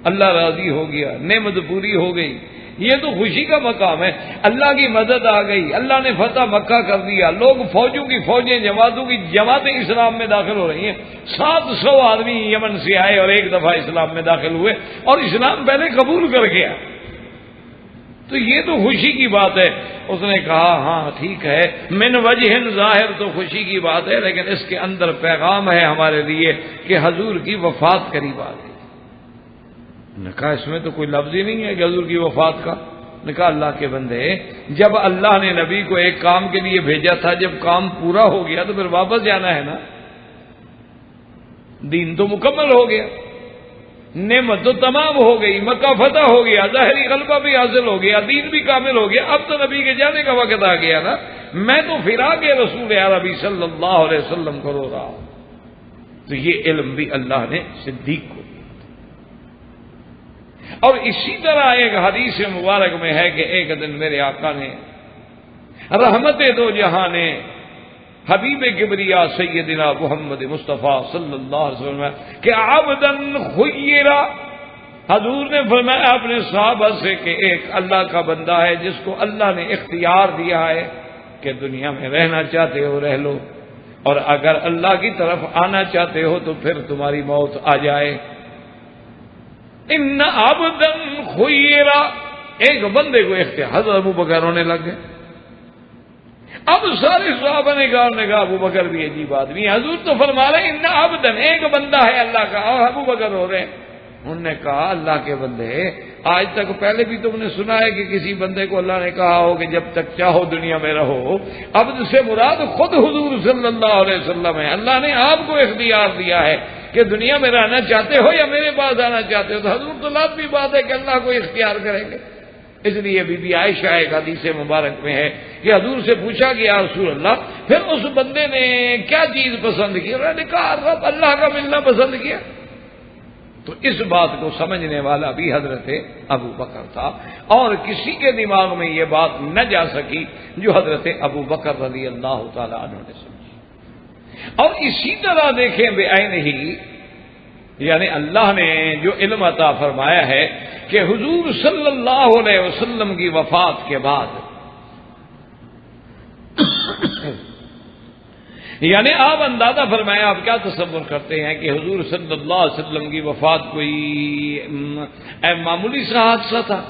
اللہ راضی ہو گیا، نعمت پوری ہو گئی، یہ تو خوشی کا مقام ہے، اللہ کی مدد آ گئی، اللہ نے فتح مکہ کر دیا، لوگ فوجوں کی فوجیں جماعتوں کی جماعتیں اسلام میں داخل ہو رہی ہیں، 700 آدمی یمن سے آئے اور ایک دفعہ اسلام میں داخل ہوئے اور اسلام پہلے قبول کر گیا، تو یہ تو خوشی کی بات ہے۔ اس نے کہا ہاں ٹھیک ہے، من وجہ ظاہر تو خوشی کی بات ہے، لیکن اس کے اندر پیغام ہے ہمارے لیے کہ حضور کی وفات قریب آ گئی۔ نے کہا اس میں تو کوئی لفظ ہی نہیں ہے کہ حضور کی وفات کا۔ نے کہا اللہ کے بندے، جب اللہ نے نبی کو ایک کام کے لیے بھیجا تھا، جب کام پورا ہو گیا تو پھر واپس جانا ہے نا، دین تو مکمل ہو گیا، نعمت تو تمام ہو گئی، مکہ فتح ہو گیا، ظاہری غلبہ بھی حاصل ہو گیا، دین بھی کامل ہو گیا، اب تو نبی کے جانے کا وقت آ گیا نا، میں تو فراق رسول عربی صلی اللہ علیہ وسلم کو رو رہا ہوں۔ تو یہ علم بھی اللہ نے صدیق کو دیا۔ اور اسی طرح ایک حدیث مبارک میں ہے کہ ایک دن میرے آقا نے رحمت دو جہاں نے حبیب کبریا سیدنا محمد مصطفیٰ صلی اللہ علیہ وسلم کہ عبدن خیرا، حضور نے فرمایا اپنے صحابہ سے کہ ایک اللہ کا بندہ ہے جس کو اللہ نے اختیار دیا ہے کہ دنیا میں رہنا چاہتے ہو رہ لو، اور اگر اللہ کی طرف آنا چاہتے ہو تو پھر تمہاری موت آ جائے۔ ان عبدن خیرا، ایک بندے کو اختیار، حضرت ابو بکر رونے لگ گئے۔ اب سارے صحابہ نے کہا ابو بکر بھی عجیب آدمی، حضور تو فرما رہے ان عبدن، ایک بندہ ہے اللہ کا، اور ابو بکر ہو رہے ہیں۔ انہوں نے کہا اللہ کے بندے، آج تک پہلے بھی تم نے سنا ہے کہ کسی بندے کو اللہ نے کہا ہو کہ جب تک چاہو دنیا میں رہو؟ عبد سے مراد خود حضور صلی اللہ علیہ وسلم ہے، اللہ نے آپ کو اختیار دیا ہے کہ دنیا میں رہنا چاہتے ہو یا میرے پاس آنا چاہتے ہو، تو حضور تو لازمی بات ہے کہ اللہ کو اختیار کریں گے۔ اس لیے بی بی عائشہ ایک حدیث مبارک میں ہے کہ حضور سے پوچھا گیا رسول اللہ پھر اس بندے نے کیا چیز پسند کی؟ انہوں نے کہا رب اللہ کا ملنا پسند کیا۔ تو اس بات کو سمجھنے والا بھی حضرت ابو بکر تھا، اور کسی کے دماغ میں یہ بات نہ جا سکی جو حضرت ابو بکر رضی اللہ تعالی عنہ نے سمجھی۔ اور اسی طرح دیکھیں بے عین ہی، یعنی اللہ نے جو علم عطا فرمایا ہے کہ حضور صلی اللہ علیہ وسلم کی وفات کے بعد یعنی آپ اندازہ فرمایا، آپ کیا تصور کرتے ہیں کہ حضور صلی اللہ علیہ وسلم کی وفات کوئی معمولی سا حادثہ تھا؟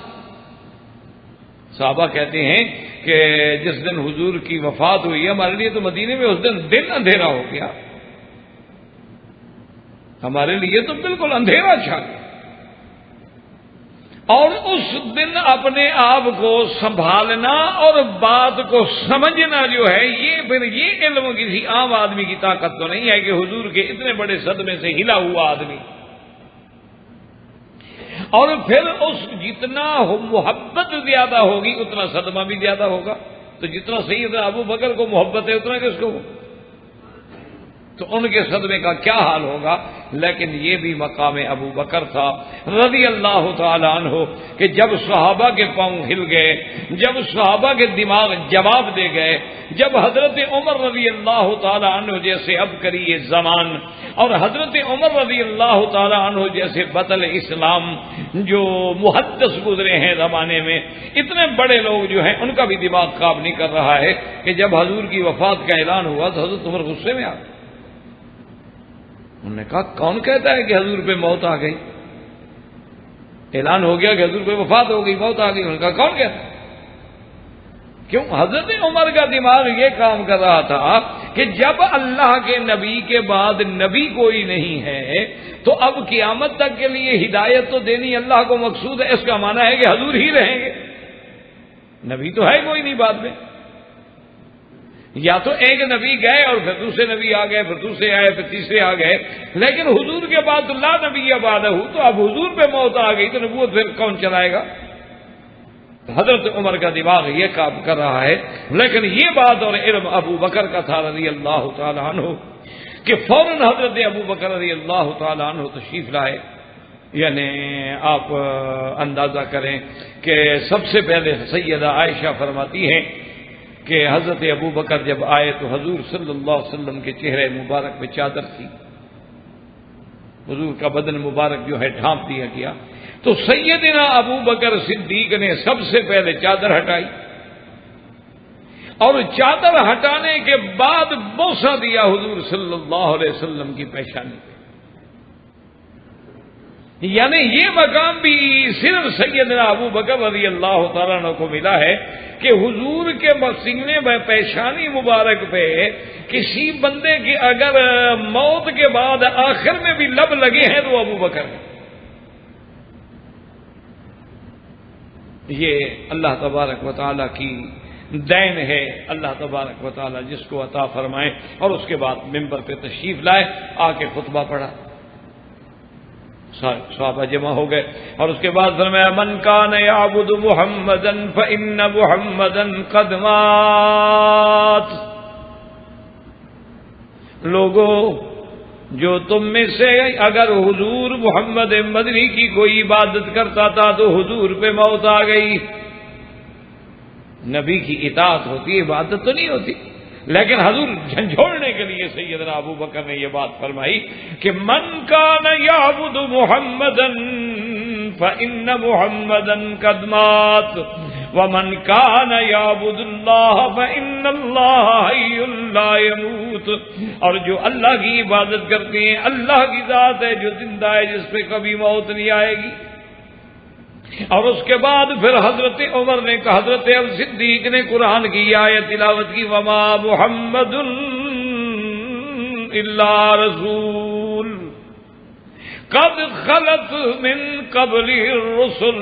صحابہ کہتے ہیں کہ جس دن حضور کی وفات ہوئی ہمارے لیے تو مدینے میں اس دن اندھیرا ہو گیا، ہمارے لیے تو بالکل اندھیرا چھا گیا، اور اس دن اپنے آپ کو سنبھالنا اور بات کو سمجھنا جو ہے یہ علم کسی عام آدمی کی طاقت تو نہیں ہے کہ حضور کے اتنے بڑے صدمے سے ہلا ہوا آدمی، اور پھر اس جتنا محبت زیادہ ہوگی اتنا صدمہ بھی زیادہ ہوگا، تو جتنا سیدنا ابو بکر کو محبت ہے اتنا کس کو، تو ان کے صدمے کا کیا حال ہوگا۔ لیکن یہ بھی مقام ابو بکر تھا رضی اللہ تعالی عنہ کہ جب صحابہ کے پاؤں ہل گئے، جب صحابہ کے دماغ جواب دے گئے، جب حضرت عمر رضی اللہ تعالی عنہ جیسے عبقری زمان اور حضرت عمر رضی اللہ تعالی عنہ جیسے بطل اسلام جو محدث گزرے ہیں زمانے میں، اتنے بڑے لوگ جو ہیں ان کا بھی دماغ کام نہیں کر رہا ہے کہ جب حضور کی وفات کا اعلان ہوا تو حضرت عمر غصے میں آ گئے۔ انہوں نے کہا کون کہتا ہے کہ حضور پہ موت آ گئی؟ اعلان ہو گیا کہ حضور پہ وفات ہو گئی، موت آ گئی۔ انہوں نے کہا کون کہتا ہے؟ کیوں؟ حضرت عمر کا دماغ یہ کام کر رہا تھا کہ جب اللہ کے نبی کے بعد نبی کوئی نہیں ہے تو اب قیامت تک کے لیے ہدایت تو دینی اللہ کو مقصود ہے، اس کا معنی ہے کہ حضور ہی رہیں گے، نبی تو ہے کوئی نہیں بعد میں۔ یا تو ایک نبی گئے اور پھر دوسرے نبی آ گئے، پھر دوسرے آئے، پھر تیسرے آ گئے، لیکن حضور کے بعد لا نبی بعدہ، تو اب حضور پہ موت آ گئی تو نبوت پھر کون چلائے گا؟ حضرت عمر کا دماغ یہ کام کر رہا ہے، لیکن یہ بات اور علم ابو بکر کا تھا رضی اللہ تعالی عنہ کہ فوراً حضرت ابو بکر رضی اللہ تعالی عنہ تشریف لائے۔ یعنی آپ اندازہ کریں کہ سب سے پہلے سیدہ عائشہ فرماتی ہیں کہ حضرت ابو بکر جب آئے تو حضور صلی اللہ علیہ وسلم کے چہرے مبارک پہ چادر تھی، حضور کا بدن مبارک جو ہے ڈھانپ دیا گیا، تو سیدنا ابو بکر صدیق نے سب سے پہلے چادر ہٹائی، اور چادر ہٹانے کے بعد بوسہ دیا حضور صلی اللہ علیہ وسلم کی پیشانی پہ۔ یعنی یہ مقام بھی صرف سیدنا ابو بکر رضی اللہ تعالیٰ عنہ کو ملا ہے کہ حضور کے سینے میں پیشانی مبارک پہ کسی بندے کی اگر موت کے بعد آخر میں بھی لب لگے ہیں تو ابو بکر ہیں۔ یہ اللہ تبارک و تعالیٰ کی دین ہے، اللہ تبارک و تعالیٰ جس کو عطا فرمائے۔ اور اس کے بعد ممبر پہ تشریف لائے، آ کے خطبہ پڑھا، صحابہ جمع ہو گئے، اور اس کے بعد فرمایا من کان یعبد محمدا فإن محمدا قد مات۔ لوگوں، جو تم میں سے اگر حضور محمد مدنی کی کوئی عبادت کرتا تھا تو حضور پہ موت آ گئی۔ نبی کی اطاعت ہوتی ہے، عبادت تو نہیں ہوتی، لیکن حضور جھنجھوڑنے کے لیے سیدنا ابو بکر نے یہ بات فرمائی کہ من کان یعبد محمدا فإن محمدا قد مات ومن کان یعبد اللہ فإن اللہ حی لا یموت۔ اور جو اللہ کی عبادت کرتے ہیں، اللہ کی ذات ہے جو زندہ ہے، جس پہ کبھی موت نہیں آئے گی۔ اور اس کے بعد پھر حضرت عمر نے کہا، حضرت صدیق نے قرآن کی آیت تلاوت کی، وما محمد الا رسول قد خلت من قبلہ الرسل۔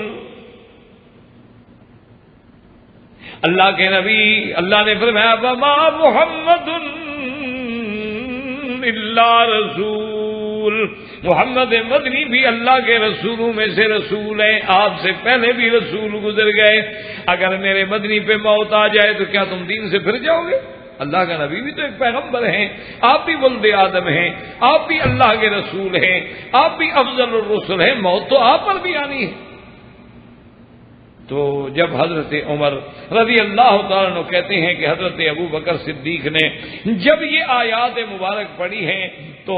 اللہ کے نبی، اللہ نے فرمایا وما محمد الا رسول، محمد مدنی بھی اللہ کے رسولوں میں سے رسول ہیں، آپ سے پہلے بھی رسول گزر گئے۔ اگر میرے مدنی پہ موت آ جائے تو کیا تم دین سے پھر جاؤ گے؟ اللہ کا نبی بھی تو ایک پیغمبر ہیں، آپ بھی ولد آدم ہیں، آپ بھی اللہ کے رسول ہیں، آپ بھی افضل الرسل ہیں، موت تو آپ پر بھی آنی ہے۔ تو جب حضرت عمر رضی اللہ تعالیٰ عنہ کہتے ہیں کہ حضرت ابو بکر صدیق نے جب یہ آیات مبارک پڑھی ہیں تو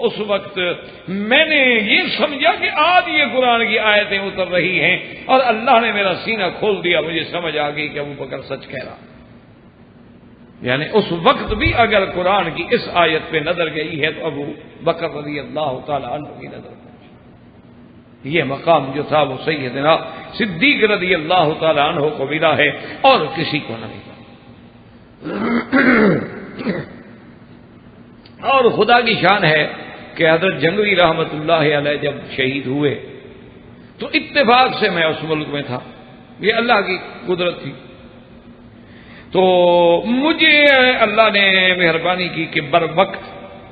اس وقت میں نے یہ سمجھا کہ آج یہ قرآن کی آیتیں اتر رہی ہیں، اور اللہ نے میرا سینہ کھول دیا، مجھے سمجھ آ گئی کہ ابو بکر سچ کہہ رہا۔ یعنی اس وقت بھی اگر قرآن کی اس آیت پہ نظر گئی ہے تو ابو بکر رضی اللہ تعالیٰ عنہ کی نظر پڑی۔ یہ مقام جو تھا وہ سیدنا صدیق رضی اللہ تعالی عنہ کو ملا ہے اور کسی کو نہ ملا۔ اور خدا کی شان ہے کہ حضرت جنگوی رحمت اللہ علیہ جب شہید ہوئے تو اتفاق سے میں اس ملک میں تھا، یہ اللہ کی قدرت تھی، تو مجھے اللہ نے مہربانی کی کہ بر وقت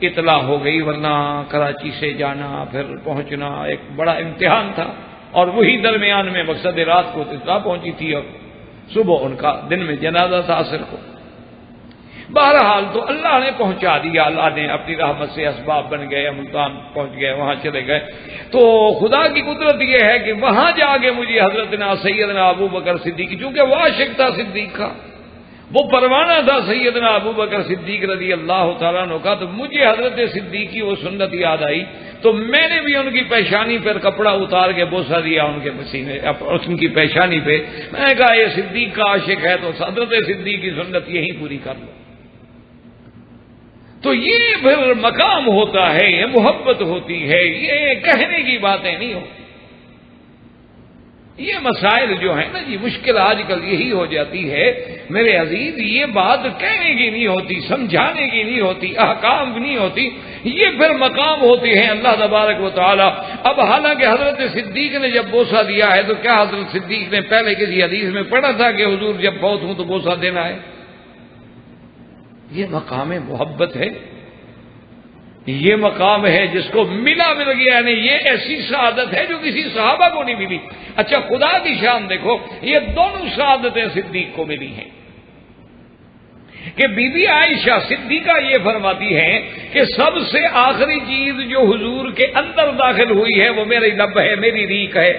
اطلاع ہو گئی، ورنہ کراچی سے جانا پھر پہنچنا ایک بڑا امتحان تھا، اور وہی درمیان میں مقصد رات کو اطلاع پہنچی تھی، اور صبح ان کا دن میں جنازہ تھا عصر کو۔ بہرحال تو اللہ نے پہنچا دیا، اللہ نے اپنی رحمت سے اسباب بن گئے، ملتان پہنچ گئے، وہاں چلے گئے۔ تو خدا کی قدرت یہ ہے کہ وہاں جا کے مجھے حضرت سیدنا ابو بکر صدیق، چونکہ وہ عاشق تھا صدیق کا، وہ پروانہ تھا سیدنا ابو بکر صدیق رضی اللہ تعالیٰ عنہ کا، تو مجھے حضرت صدیق کی وہ سنت یاد آئی، تو میں نے بھی ان کی پیشانی پر کپڑا اتار کے بوسہ دیا ان کے پسینے، ان کی پیشانی پہ۔ میں نے کہا یہ صدیق کا عاشق ہے تو حضرت صدیق کی سنت یہی پوری کر لو۔ تو یہ پھر مقام ہوتا ہے، یہ محبت ہوتی ہے، یہ کہنے کی باتیں نہیں ہوتی۔ یہ مسائل جو ہیں نا جی، مشکل آج کل یہی ہو جاتی ہے میرے عزیز، یہ بات کہنے کی نہیں ہوتی، سمجھانے کی نہیں ہوتی، احکام کی نہیں ہوتی، یہ پھر مقام ہوتے ہیں اللہ تبارک و تعالی۔ اب حالانکہ حضرت صدیق نے جب بوسہ دیا ہے تو کیا حضرت صدیق نے پہلے کسی حدیث میں پڑھا تھا کہ حضور جب فوت ہوں تو بوسہ دینا ہے؟ یہ مقام محبت ہے، یہ مقام ہے جس کو مل گیا، یعنی یہ ایسی سعادت ہے جو کسی صحابہ کو نہیں ملی۔ اچھا خدا کی شان دیکھو، یہ دونوں سعادتیں صدیق کو ملی ہیں کہ بی بی عائشہ صدیقہ یہ فرماتی ہیں کہ سب سے آخری چیز جو حضور کے اندر داخل ہوئی ہے وہ میری لب ہے، میری ریق ہے۔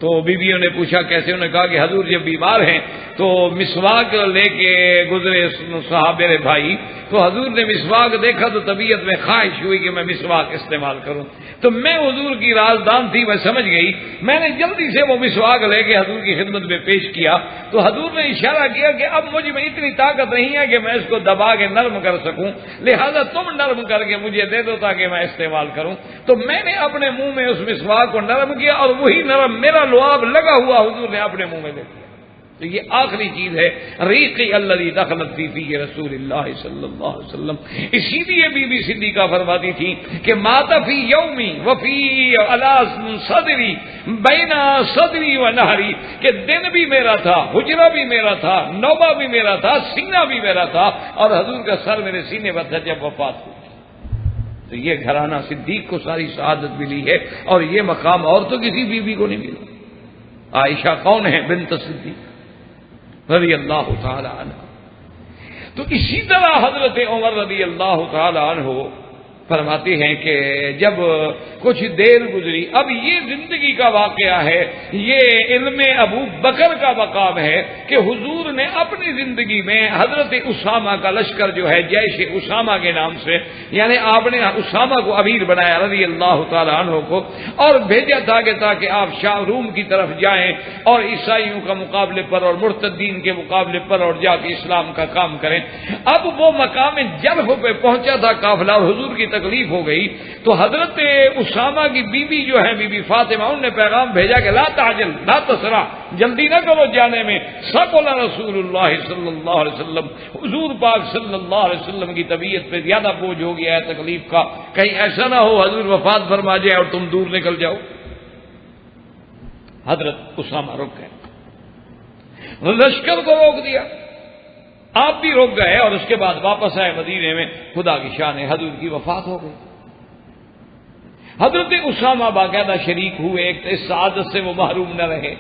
تو بیویوں نے پوچھا کیسے؟ انہوں نے کہا کہ حضور جب بیمار ہیں تو مسواک لے کے گزرے صاحب میرے بھائی، تو حضور نے مسواک دیکھا تو طبیعت میں خواہش ہوئی کہ میں مسواک استعمال کروں، تو میں حضور کی رازدان تھی، میں سمجھ گئی، میں نے جلدی سے وہ مسواک لے کے حضور کی خدمت میں پیش کیا، تو حضور نے اشارہ کیا کہ اب مجھ میں اتنی طاقت نہیں ہے کہ میں اس کو دبا کے نرم کر سکوں، لہذا تم نرم کر کے مجھے دے دو تاکہ میں استعمال کروں۔ تو میں نے اپنے منہ میں اس مسواک کو نرم کیا اور وہی نرم میرا لعاب لگا ہوا حضور نے اپنے منہ میں دے دیا۔ تو یہ آخری چیز ہے ریقی الذی دخلت فی رسول اللہ صلی اللہ علیہ وسلم۔ اسی لیے بی بی صدیقہ فرماتی تھی کہ مات فی یومی وفی علی صدری بین صدری و نہری، کہ دن بھی میرا تھا، حجرہ بھی میرا تھا، نوبہ بھی میرا تھا، سینہ بھی میرا تھا، اور حضور کا سر میرے سینے پر تھا جب وفات ہوئی۔ تو یہ گھرانہ صدیق کو ساری سعادت ملی ہے، اور یہ مقام اور تو کسی بیوی کو نہیں ملا۔ عائشہ کون ہے؟ بنت صدیق رضی اللہ تعالی عنہ۔ تو اسی طرح حضرت عمر رضی اللہ تعالی عنہ فرماتے ہیں کہ جب کچھ دیر گزری، اب یہ زندگی کا واقعہ ہے، یہ علم ابو بکر کا مقام ہے کہ حضور نے اپنی زندگی میں حضرت اسامہ کا لشکر جو ہے جیش اسامہ کے نام سے، یعنی آپ نے اسامہ کو امیر بنایا رضی اللہ تعالی عنہ کو، اور بھیجا تھا کہ تاکہ آپ شام روم کی طرف جائیں اور عیسائیوں کا مقابلے پر اور مرتدین کے مقابلے پر اور جا کے اسلام کا کام کریں۔ اب وہ مقام جرف پہ پہنچا تھا قافلہ، اور حضور کی تکلیف ہو گئی، تو حضرت اسامہ کی بیوی جو ہے بی بی فاطمہ، انہوں نے پیغام بھیجا کہ لا تعجل لا تسرع، جلدی نہ کرو جانے میں، ثقل رسول اللہ صلی اللہ علیہ وسلم، حضور پاک صلی اللہ علیہ وسلم کی طبیعت پہ زیادہ بوجھ ہو گیا ہے تکلیف کا، کہیں ایسا نہ ہو حضور وفات فرما جائے اور تم دور نکل جاؤ۔ حضرت اسامہ رک گئے، لشکر کو روک دیا، آپ بھی رک گئے، اور اس کے بعد واپس آئے مدینے میں، خدا کی شان ہے حضور کی وفات ہو گئی۔ حضرت اسامہ باقاعدہ شریک ہوئے، ایک اس سعادت سے وہ محروم نہ رہے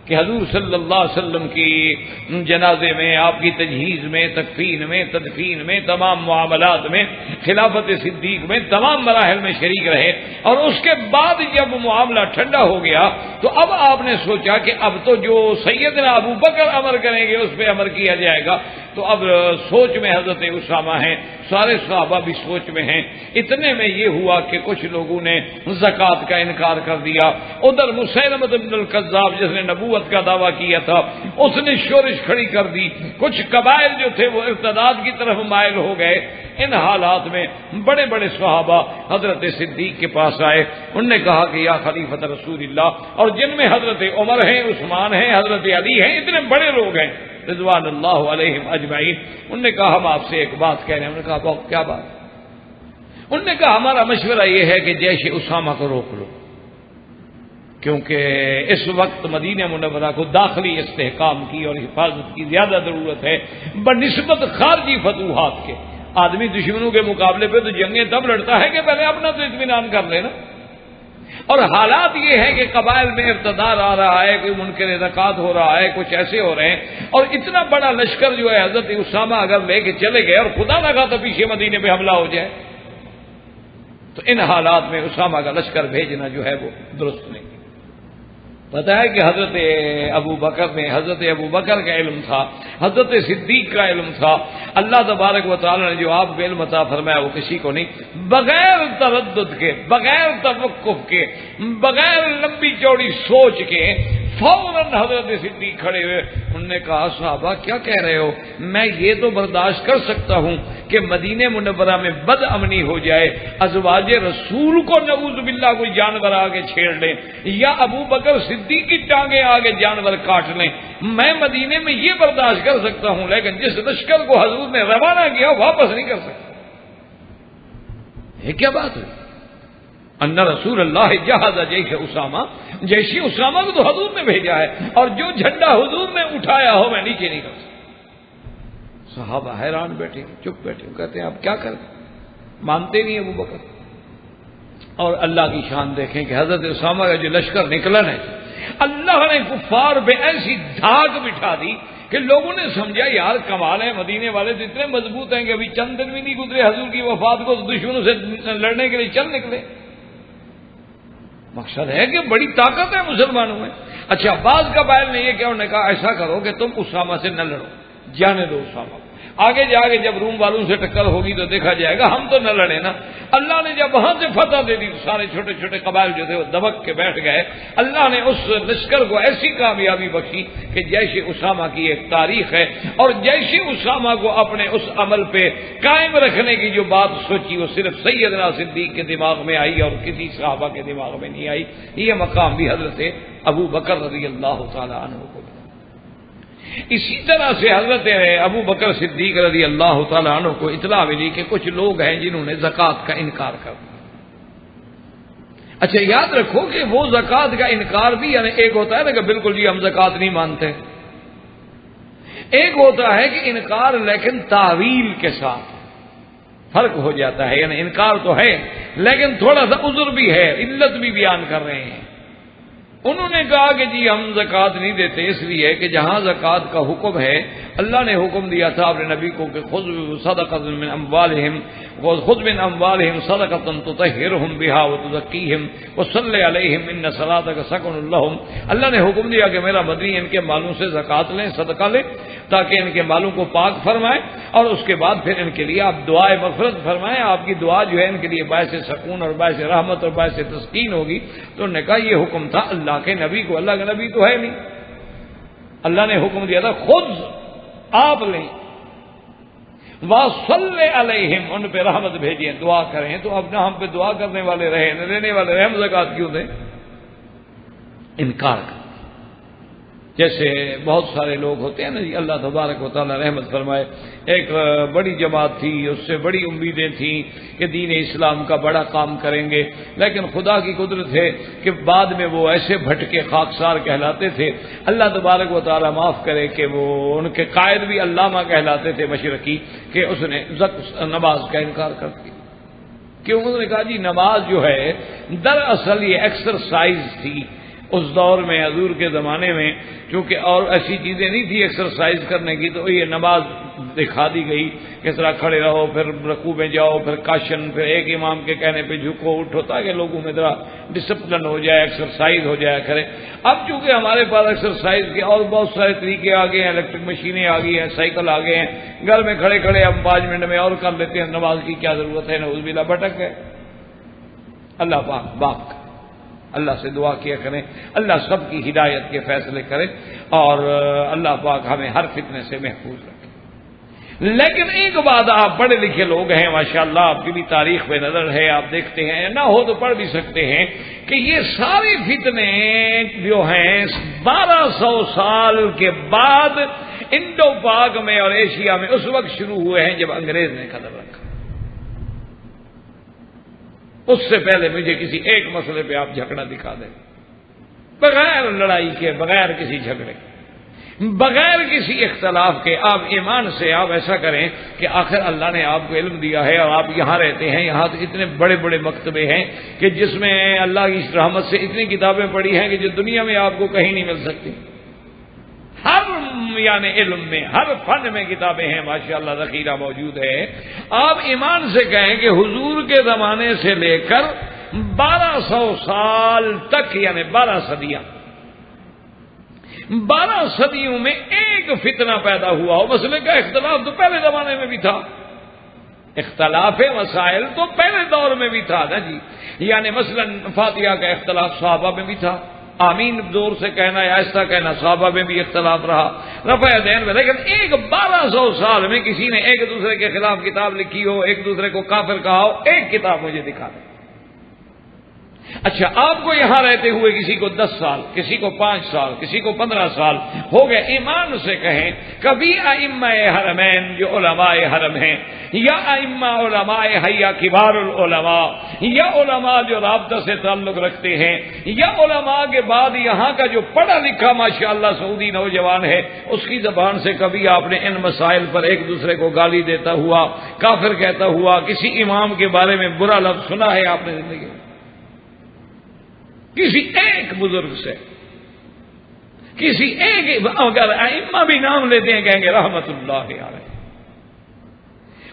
کہ حضور صلی اللہ علیہ وسلم کی جنازے میں، آپ کی تجہیز میں، تکفین میں، تدفین میں، تمام معاملات میں، خلافت صدیق میں، تمام مراحل میں شریک رہے، اور اس کے بعد جب معاملہ ٹھنڈا ہو گیا تو اب آپ نے سوچا کہ اب تو جو سیدنا ابو بکر امر کریں گے اس پہ امر کیا جائے گا، تو اب سوچ میں حضرت اسامہ ہیں، سارے صحابہ بھی سوچ میں ہیں۔ اتنے میں یہ ہوا کہ کچھ لوگوں نے زکوٰۃ کا انکار کر دیا، ادھر مسیلمہ بن الکذاب جس نے نبوت کا دعویٰ کیا تھا اس نے شورش کھڑی کر دی، کچھ قبائل جو تھے وہ ارتداد کی طرف مائل ہو گئے۔ ان حالات میں بڑے بڑے صحابہ حضرت صدیق کے پاس آئے، انہوں نے کہا کہ یا خلیفۃ رسول اللہ، اور جن میں حضرت عمر ہیں، عثمان ہیں، حضرت علی ہیں، اتنے بڑے لوگ ہیں رضوان اللہ علیہم اجمعین، انہوں نے کہا ہم آپ سے ایک بات کہہ رہے ہیں۔ انہوں نے کہا کیا بات؟ انہوں نے کہا ہمارا مشورہ یہ ہے کہ جیش اسامہ کو روک لو، کیونکہ اس وقت مدینہ منورہ کو داخلی استحکام کی اور حفاظت کی زیادہ ضرورت ہے بنسبت خارجی فتوحات کے۔ آدمی دشمنوں کے مقابلے پہ تو جنگیں تب لڑتا ہے کہ پہلے اپنا تو اطمینان کر لینا، اور حالات یہ ہے کہ قبائل میں ارتداد آ رہا ہے، کوئی منکر زکوٰۃ ہو رہا ہے، کچھ ایسے ہو رہے ہیں، اور اتنا بڑا لشکر جو ہے حضرت اسامہ اگر لے کے چلے گئے اور خدا نہ خواستہ پیچھے مدینے پہ حملہ ہو جائے، تو ان حالات میں اسامہ کا لشکر بھیجنا جو ہے وہ درست نہیں۔ پتہ ہے کہ حضرت ابو بکر کا علم تھا، حضرت صدیق کا علم تھا، اللہ تبارک و تعالی نے جو آپ کو علم عطا فرمایا وہ کسی کو نہیں، بغیر تردد کے، بغیر توقف کے، بغیر لمبی چوڑی سوچ کے فوراً حضرت صدیق کھڑے ہوئے، انہوں نے کہا صحابہ کیا کہہ رہے ہو؟ میں یہ تو برداشت کر سکتا ہوں کہ مدینہ منورہ میں بد امنی ہو جائے، ازواج رسول کو نعوذ باللہ کوئی جانور آگے چھیڑ لیں، یا ابو بکر صدیق کی ٹانگیں آگے جانور کاٹ لیں، میں مدینے میں یہ برداشت کر سکتا ہوں، لیکن جس لشکر کو حضور نے روانہ کیا واپس نہیں کر سکتا۔ یہ کیا بات ہے؟ ان رسول اللہ جہاز جیش اسامہ، جیش اسامہ کو تو حضور نے بھیجا ہے، اور جو جھنڈا حضور نے اٹھایا ہو میں نیچے نہیں کر سکتا۔ صحابہ حیران بیٹھے، چپ بیٹھے، کہتے ہیں آپ کیا کریں، مانتے نہیں ابو بکر۔ اور اللہ کی شان دیکھیں کہ حضرت اسامہ کا جو لشکر نکلا ہے، اللہ نے کفار پہ ایسی دھاک بٹھا دی کہ لوگوں نے سمجھا یار کمال ہے، مدینے والے تو اتنے مضبوط ہیں کہ ابھی چند دن بھی نہیں گزرے حضور کی وفات کو دشمنوں سے لڑنے کے لیے چل نکلے۔ مقصد ہے کہ بڑی طاقت ہے مسلمانوں میں. اچھا بعض قبائل نے یہ کیا، انہوں نے کہا ایسا کرو کہ تم اسامہ سے نہ لڑو، جانے دو اسامہ. آگے جا کے جب روم والوں سے ٹکر ہوگی تو دیکھا جائے گا، ہم تو نہ لڑے نا. اللہ نے جب وہاں سے فتح دے دی تو سارے چھوٹے چھوٹے قبائل جو تھے وہ دبک کے بیٹھ گئے. اللہ نے اس لشکر کو ایسی کامیابی بخشی کہ جیش اسامہ کی ایک تاریخ ہے، اور جیش اسامہ کو اپنے اس عمل پہ قائم رکھنے کی جو بات سوچی وہ صرف سیدنا صدیق کے دماغ میں آئی اور کسی صحابہ کے دماغ میں نہیں آئی. یہ مقام بھی حضرت ابو بکر رضی اللہ تعالی عنہ کو. اسی طرح سے حضرت ابو بکر صدیق رضی اللہ تعالیٰ عنہ کو اطلاع ملی کہ کچھ لوگ ہیں جنہوں نے زکوٰۃ کا انکار کر دیا. اچھا یاد رکھو کہ وہ زکوٰۃ کا انکار بھی یعنی ایک ہوتا ہے نا کہ بالکل جی ہم زکوٰۃ نہیں مانتے، ایک ہوتا ہے کہ انکار لیکن تعویل کے ساتھ. فرق ہو جاتا ہے، یعنی انکار تو ہے لیکن تھوڑا سا عذر بھی ہے، علت بھی بیان کر رہے ہیں. انہوں نے کہا کہ جی ہم زکوٰۃ نہیں دیتے اس لیے کہ جہاں زکوٰۃ کا حکم ہے اللہ نے حکم دیا تھا اپنے نبی کو کہ خذ صدقۃ من اموالہم صدقۃ تطہرہم بہا وتزکیہم وصلی علیہم ان صلاتک سکن لہم. اللہ نے حکم دیا کہ میرا مدنی ان کے مالوں سے زکوٰۃ لیں، صدقہ لیں، تاکہ ان کے مالوں کو پاک فرمائیں اور اس کے بعد پھر ان کے لیے آپ دعائے مغفرت فرمائیں. آپ کی دعا جو ہے ان کے لیے باعث سکون اور باعث رحمت اور باعث تسکین ہوگی. تو انہوں نے کہا یہ حکم تھا اللہ کے نبی کو، اللہ کا نبی تو ہے نہیں. اللہ نے حکم دیا تھا خود آپ لیں، وصلی علیہم، ان پہ رحمت بھیجیں، دعا کریں. تو اب نہ ہم پہ دعا کرنے والے رہے نہ لینے والے رہے، ہم زکوٰۃ کیوں دیں؟ انکار کر. جیسے بہت سارے لوگ ہوتے ہیں نا جی، اللہ تبارک و تعالیٰ رحمت فرمائے. ایک بڑی جماعت تھی، اس سے بڑی امیدیں تھیں کہ دین اسلام کا بڑا کام کریں گے، لیکن خدا کی قدرت ہے کہ بعد میں وہ ایسے بھٹکے خاکسار کہلاتے تھے. اللہ تبارک و تعالیٰ معاف کرے کہ وہ ان کے قائد بھی علامہ کہلاتے تھے مشرقی، کہ اس نے نماز کا انکار کر دیا. کیوں؟ انہوں نے کہا جی نماز جو ہے دراصل یہ ایکسرسائز تھی. اس دور میں حضور کے زمانے میں چونکہ اور ایسی چیزیں نہیں تھی ایکسرسائز کرنے کی، تو یہ نماز دکھا دی گئی کس طرح کھڑے رہو، پھر رکوع میں جاؤ، پھر کاشن، پھر ایک امام کے کہنے پہ جھکو اٹھو، تاکہ لوگوں میں ذرا ڈسپلن ہو جائے، ایکسرسائز ہو جایا کرے. اب چونکہ ہمارے پاس ایکسرسائز کے اور بہت سارے طریقے آ گئے ہیں، الیکٹرک مشینیں آ گئی ہیں، سائیکل آ گئے ہیں، گھر میں کھڑے کھڑے ہم 5 منٹ میں اور کر لیتے ہیں. نماز کی کیا ضرورت ہے؟ نعوذ باللہ بھٹک گئے. اللہ پاک اللہ سے دعا کیا کریں، اللہ سب کی ہدایت کے فیصلے کرے اور اللہ پاک ہمیں ہر فتنے سے محفوظ رکھے. لیکن ایک بات، آپ پڑھے لکھے لوگ ہیں ماشاءاللہ، آپ کی بھی تاریخ پہ نظر ہے، آپ دیکھتے ہیں، نہ ہو تو پڑھ بھی سکتے ہیں کہ یہ سارے فتنے جو ہیں 1200 سال کے بعد انڈو پاک میں اور ایشیا میں اس وقت شروع ہوئے ہیں جب انگریز نے قدم رکھا. اس سے پہلے مجھے کسی ایک مسئلے پہ آپ جھگڑا دکھا دیں، بغیر لڑائی کے، بغیر کسی جھگڑے، بغیر کسی اختلاف کے. آپ ایمان سے آپ ایسا کریں کہ آخر اللہ نے آپ کو علم دیا ہے اور آپ یہاں رہتے ہیں، یہاں تو اتنے بڑے بڑے مکتبے ہیں کہ جس میں اللہ کی رحمت سے اتنی کتابیں پڑھی ہیں کہ جو دنیا میں آپ کو کہیں نہیں مل سکتی. ہر یعنی علم میں، ہر فن میں کتابیں ہیں ماشاءاللہ، ذخیرہ موجود ہے. آپ ایمان سے کہیں کہ حضور کے زمانے سے لے کر 1200 سال تک، یعنی 12 صدیاں، 12 صدیوں میں ایک فتنہ پیدا ہوا ہو. مسئلے کا اختلاف تو پہلے زمانے میں بھی تھا، اختلاف مسائل تو پہلے دور میں بھی تھا نا جی. یعنی مثلا فاتحہ کا اختلاف صحابہ میں بھی تھا، آمین زور سے کہنا یا ایسا کہنا صحابہ میں بھی اختلاف رہا، رفع دین میں. لیکن ایک 1200 سال میں کسی نے ایک دوسرے کے خلاف کتاب لکھی ہو، ایک دوسرے کو کافر کہا ہو، ایک کتاب مجھے دکھا دیں. اچھا آپ کو یہاں رہتے ہوئے کسی کو 10 سال، کسی کو 5 سال، کسی کو 15 سال ہو گئے. ایمان سے کہیں کبھی ائمہ حرمین جو علماء حرم ہیں، یا ائمہ علماء حیا کبار العلماء، یا علماء جو رابطہ سے تعلق رکھتے ہیں، یا علماء کے بعد یہاں کا جو پڑھا لکھا ماشاءاللہ سعودی نوجوان ہے، اس کی زبان سے کبھی آپ نے ان مسائل پر ایک دوسرے کو گالی دیتا ہوا، کافر کہتا ہوا، کسی امام کے بارے میں برا لفظ سنا ہے آپ نے زندگی میں؟ کسی ایک بزرگ سے، کسی ایک، اگر ائمہ بھی نام لیتے ہیں کہیں گے رحمت اللہ علیہ.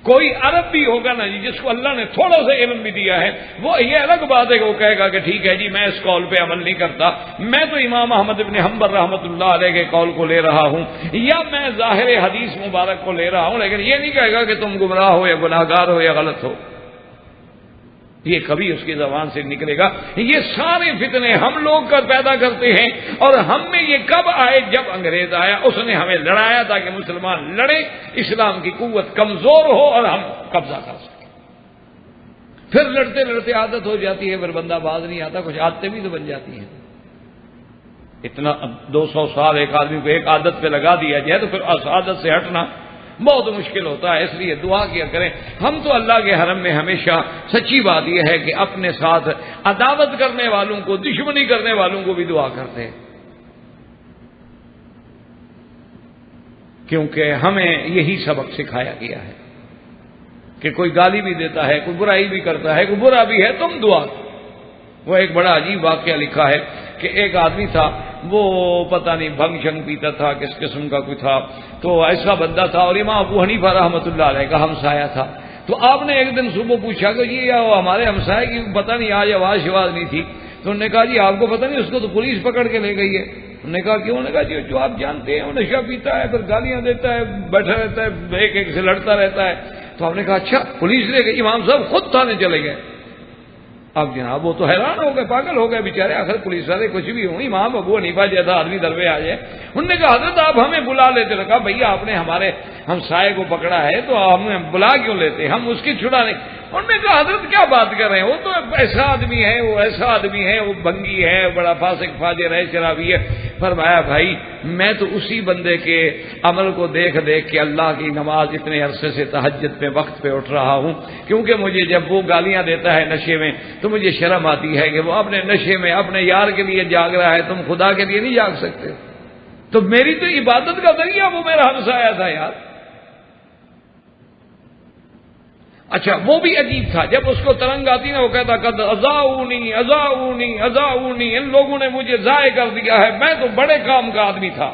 کوئی عرب بھی ہوگا نا جی جس کو اللہ نے تھوڑا سا علم بھی دیا ہے، وہ یہ الگ بات ہے کہ وہ کہے گا کہ ٹھیک ہے جی میں اس قول پہ عمل نہیں کرتا، میں تو امام احمد بن حنبل رحمۃ اللہ علیہ کے قول کو لے رہا ہوں، یا میں ظاہر حدیث مبارک کو لے رہا ہوں، لیکن یہ نہیں کہے گا کہ تم گمراہ ہو یا گناہگار ہو یا غلط ہو، یہ کبھی اس کی زبان سے نکلے گا۔ یہ سارے فتنے ہم لوگ کر پیدا کرتے ہیں، اور ہم میں یہ کب آئے؟ جب انگریز آیا، اس نے ہمیں لڑایا تاکہ مسلمان لڑیں، اسلام کی قوت کمزور ہو اور ہم قبضہ کر سکیں۔ پھر لڑتے لڑتے عادت ہو جاتی ہے، پھر بندہ باز نہیں آتا، کچھ عادتیں بھی تو بن جاتی ہیں۔ اتنا 200 سال ایک آدمی کو ایک عادت پہ لگا دیا جائے تو پھر اس عادت سے ہٹنا بہت مشکل ہوتا ہے، اس لیے دعا کیا کریں۔ ہم تو اللہ کے حرم میں ہمیشہ سچی بات یہ ہے کہ اپنے ساتھ عداوت کرنے والوں کو، دشمنی کرنے والوں کو بھی دعا کرتے ہیں، کیونکہ ہمیں یہی سبق سکھایا گیا ہے کہ کوئی گالی بھی دیتا ہے، کوئی برائی بھی کرتا ہے، کوئی برا بھی ہے، تم دعا کرو۔ وہ ایک بڑا عجیب واقعہ لکھا ہے کہ ایک آدمی تھا، وہ پتہ نہیں بھنگ شنگ پیتا تھا، کس قسم کا کوئی تھا، تو ایسا بندہ تھا، اور امام ابو حنیفہ رحمۃ اللہ علیہ کا ہمسایہ تھا۔ تو آپ نے ایک دن صبح پوچھا کہ یہ ہمارے ہمسائے کی پتہ نہیں آج آواز شواز نہیں تھی، تو انہوں نے کہا جی آپ کو پتہ نہیں، اس کو تو پولیس پکڑ کے لے گئی ہے۔ انہوں نے کہا کیوں؟ انہوں نے کہا جی جو آپ جانتے ہیں وہ نشہ پیتا ہے، پھر گالیاں دیتا ہے، بیٹھا رہتا ہے، ایک ایک سے لڑتا رہتا ہے۔ تو ہم نے کہا اچھا پولیس لے گئی؟ امام صاحب خود تھانے چلے گئے۔ اب جناب وہ تو حیران ہو گئے، پاگل ہو گئے بیچارے، آخر پولیس والے کچھ بھی ہوں، امام ابو حنیفہ جیسا آدمی دروے آ جائے۔ انہوں نے کہا حضرت آپ ہمیں بلا لیتے، کہا بھیا آپ نے ہمارے ہمسائے کو پکڑا ہے تو ہمیں بلا کیوں لیتے، ہم اس کی چھڑا نہیں۔ انہوں نے کہا حضرت کیا بات کر رہے ہیں، وہ تو ایسا آدمی ہے، وہ ایسا آدمی ہے، وہ بنگی ہے، بڑا فاسق فاجر ہے، شرابی ہے۔ فرمایا بھائی میں تو اسی بندے کے عمل کو دیکھ دیکھ کے اللہ کی نماز اتنے عرصے سے تہجد پہ وقت پہ اٹھ رہا ہوں، کیونکہ مجھے جب وہ گالیاں دیتا ہے نشے میں تو مجھے شرم آتی ہے کہ وہ اپنے نشے میں اپنے یار کے لیے جاگ رہا ہے، تم خدا کے لیے نہیں جاگ سکتے؟ تو میری تو عبادت کا ذریعہ وہ میرا ہمسایہ تھا یار۔ اچھا وہ بھی عجیب تھا، جب اس کو ترنگ آتی نا وہ کہتا قد اذاؤنی اذاؤنی اذاؤنی، ان لوگوں نے مجھے ضائع کر دیا ہے، میں تو بڑے کام کا آدمی تھا۔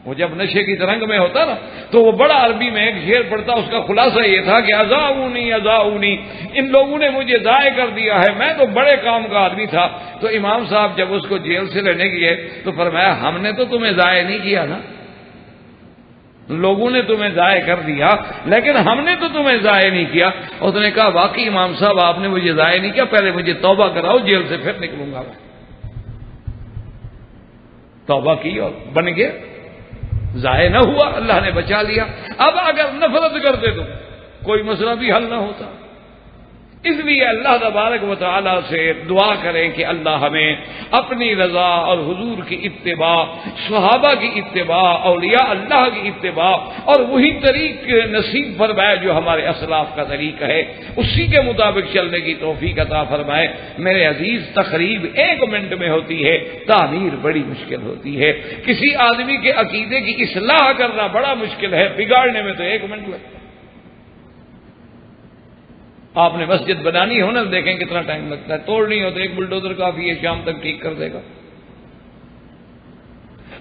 وہ جب نشے کی ترنگ میں ہوتا نا تو وہ بڑا عربی میں ایک شعر پڑھتا، اس کا خلاصہ یہ تھا کہ اذاؤنی اذاؤنی، ان لوگوں نے مجھے ضائع کر دیا ہے، میں تو بڑے کام کا آدمی تھا۔ تو امام صاحب جب اس کو جیل سے لینے گئے تو فرمایا ہم نے تو تمہیں ضائع نہیں کیا نا، لوگوں نے تمہیں ضائع کر دیا لیکن ہم نے تو تمہیں ضائع نہیں کیا۔ اس نے کہا واقعی امام صاحب آپ نے مجھے ضائع نہیں کیا، پہلے مجھے توبہ کراؤ، جیل سے پھر نکلوں گا۔ توبہ کی اور بن گیا، ضائع نہ ہوا، اللہ نے بچا لیا۔ اب اگر نفرت کرتے تو کوئی مسئلہ بھی حل نہ ہوتا۔ اس لیے اللہ تبارک و تعالی سے دعا کریں کہ اللہ ہمیں اپنی رضا اور حضور کی اتباع، صحابہ کی اتباع، اولیاء اللہ کی اتباع اور وہی طریق نصیب فرمائے جو ہمارے اسلاف کا طریقہ ہے، اسی کے مطابق چلنے کی توفیق عطا فرمائے۔ میرے عزیز تقریب 1 منٹ میں ہوتی ہے، تعمیر بڑی مشکل ہوتی ہے۔ کسی آدمی کے عقیدے کی اصلاح کرنا بڑا مشکل ہے، بگاڑنے میں تو 1 منٹ لگتا ہے۔ آپ نے مسجد بنانی ہو نا، دیکھیں کتنا ٹائم لگتا ہے، توڑنی ہو تو ایک بلڈوزر کافی ہے، شام تک ٹھیک کر دے گا۔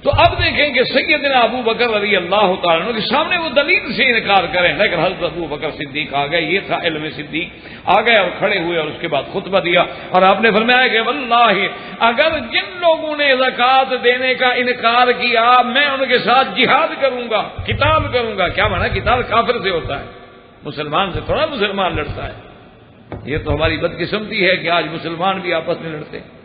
تو اب دیکھیں کہ سیدنا ابو بکر رضی اللہ تعالیٰ عنہ کے سامنے وہ دلیل سے انکار کریں، لیکن حضرت ابو بکر صدیق آ گئے، یہ تھا علم صدیق، آ گئے اور کھڑے ہوئے اور اس کے بعد خطبہ دیا، اور آپ نے فرمایا کہ واللہ اگر جن لوگوں نے زکوٰۃ دینے کا انکار کیا میں ان کے ساتھ جہاد کروں گا، قتال کروں گا۔ کیا مانا؟ قتال کافر سے ہوتا ہے، مسلمان سے تھوڑا مسلمان لڑتا ہے۔ یہ تو ہماری بدقسمتی ہے کہ آج مسلمان بھی آپس میں لڑتے ہیں،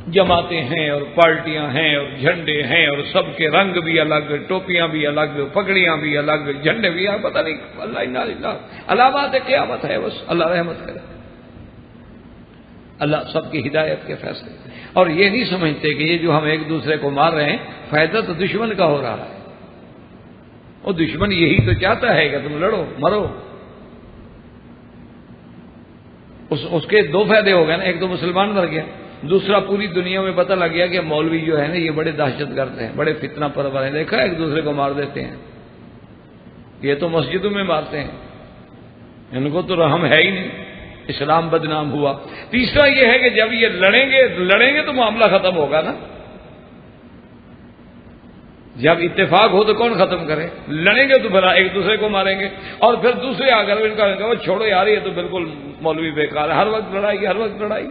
جماعتیں ہیں اور پارٹیاں ہیں اور جھنڈے ہیں اور سب کے رنگ بھی الگ، ٹوپیاں بھی الگ، پگڑیاں بھی الگ، جھنڈے بھی الگ، پتہ نہیں اللہ علامات قیامت ہے، بس اللہ رحمت کرے، اللہ سب کی ہدایت کے فیصلے۔ اور یہ نہیں سمجھتے کہ یہ جو ہم ایک دوسرے کو مار رہے ہیں فائدہ تو دشمن کا ہو رہا ہے، وہ دشمن یہی تو چاہتا ہے کہ تم لڑو مرو۔ اس کے 2 فائدے ہو گئے نا، ایک تو مسلمان مر گیا، دوسرا پوری دنیا میں پتہ لگ گیا کہ مولوی جو ہے نا یہ بڑے دہشت گرد ہیں، بڑے فتنہ پرور ہیں، دیکھا ایک دوسرے کو مار دیتے ہیں، یہ تو مسجدوں میں مارتے ہیں، ان کو تو رحم ہے ہی نہیں، اسلام بدنام ہوا۔ تیسرا یہ ہے کہ جب یہ لڑیں گے تو معاملہ ختم ہوگا نا، جب اتفاق ہو تو کون ختم کرے؟ لڑیں گے تو بھلا ایک دوسرے کو ماریں گے، اور پھر دوسرے آ کر ان کا وہ چھوڑو یار یہ تو بالکل مولوی بیکار ہے، ہر وقت لڑائی کی، ہر وقت لڑائی۔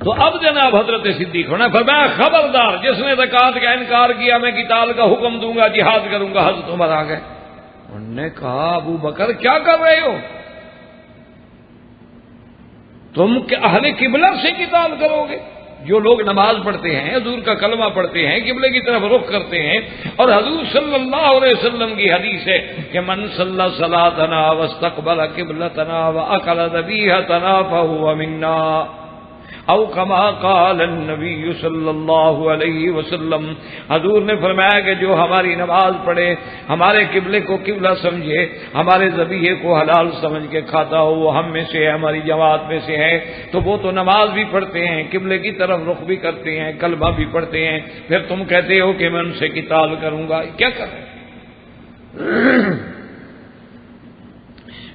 تو اب جناب حضرت صدیق ہونا فرمایا خبردار جس نے زکوٰۃ کا انکار کیا میں قتال کا حکم دوں گا، جہاد کروں گا۔ حضرت عمر آ گئے، انہوں نے کہا ابو بکر کیا کر رہے ہو؟ تم اہل قبلہ سے قتال کرو گے؟ جو لوگ نماز پڑھتے ہیں، حضور کا کلمہ پڑھتے ہیں، قبلے کی طرف رخ کرتے ہیں، اور حضور صلی اللہ علیہ وسلم کی حدیث ہے کہ من صلی صلاتنا واستقبل قبلتنا واکل ذبیحتنا فهو منا، او کما قال النبی صلی اللہ علیہ وسلم۔ حضور نے فرمایا کہ جو ہماری نماز پڑھے، ہمارے قبلے کو قبلہ سمجھے، ہمارے ذبیحے کو حلال سمجھ کے کھاتا ہو، وہ ہم میں سے ہے، ہماری جماعت میں سے ہے۔ تو وہ تو نماز بھی پڑھتے ہیں، قبلے کی طرف رخ بھی کرتے ہیں، کلمہ بھی پڑھتے ہیں، پھر تم کہتے ہو کہ میں ان سے قتال کروں گا، کیا کر رہے ہیں؟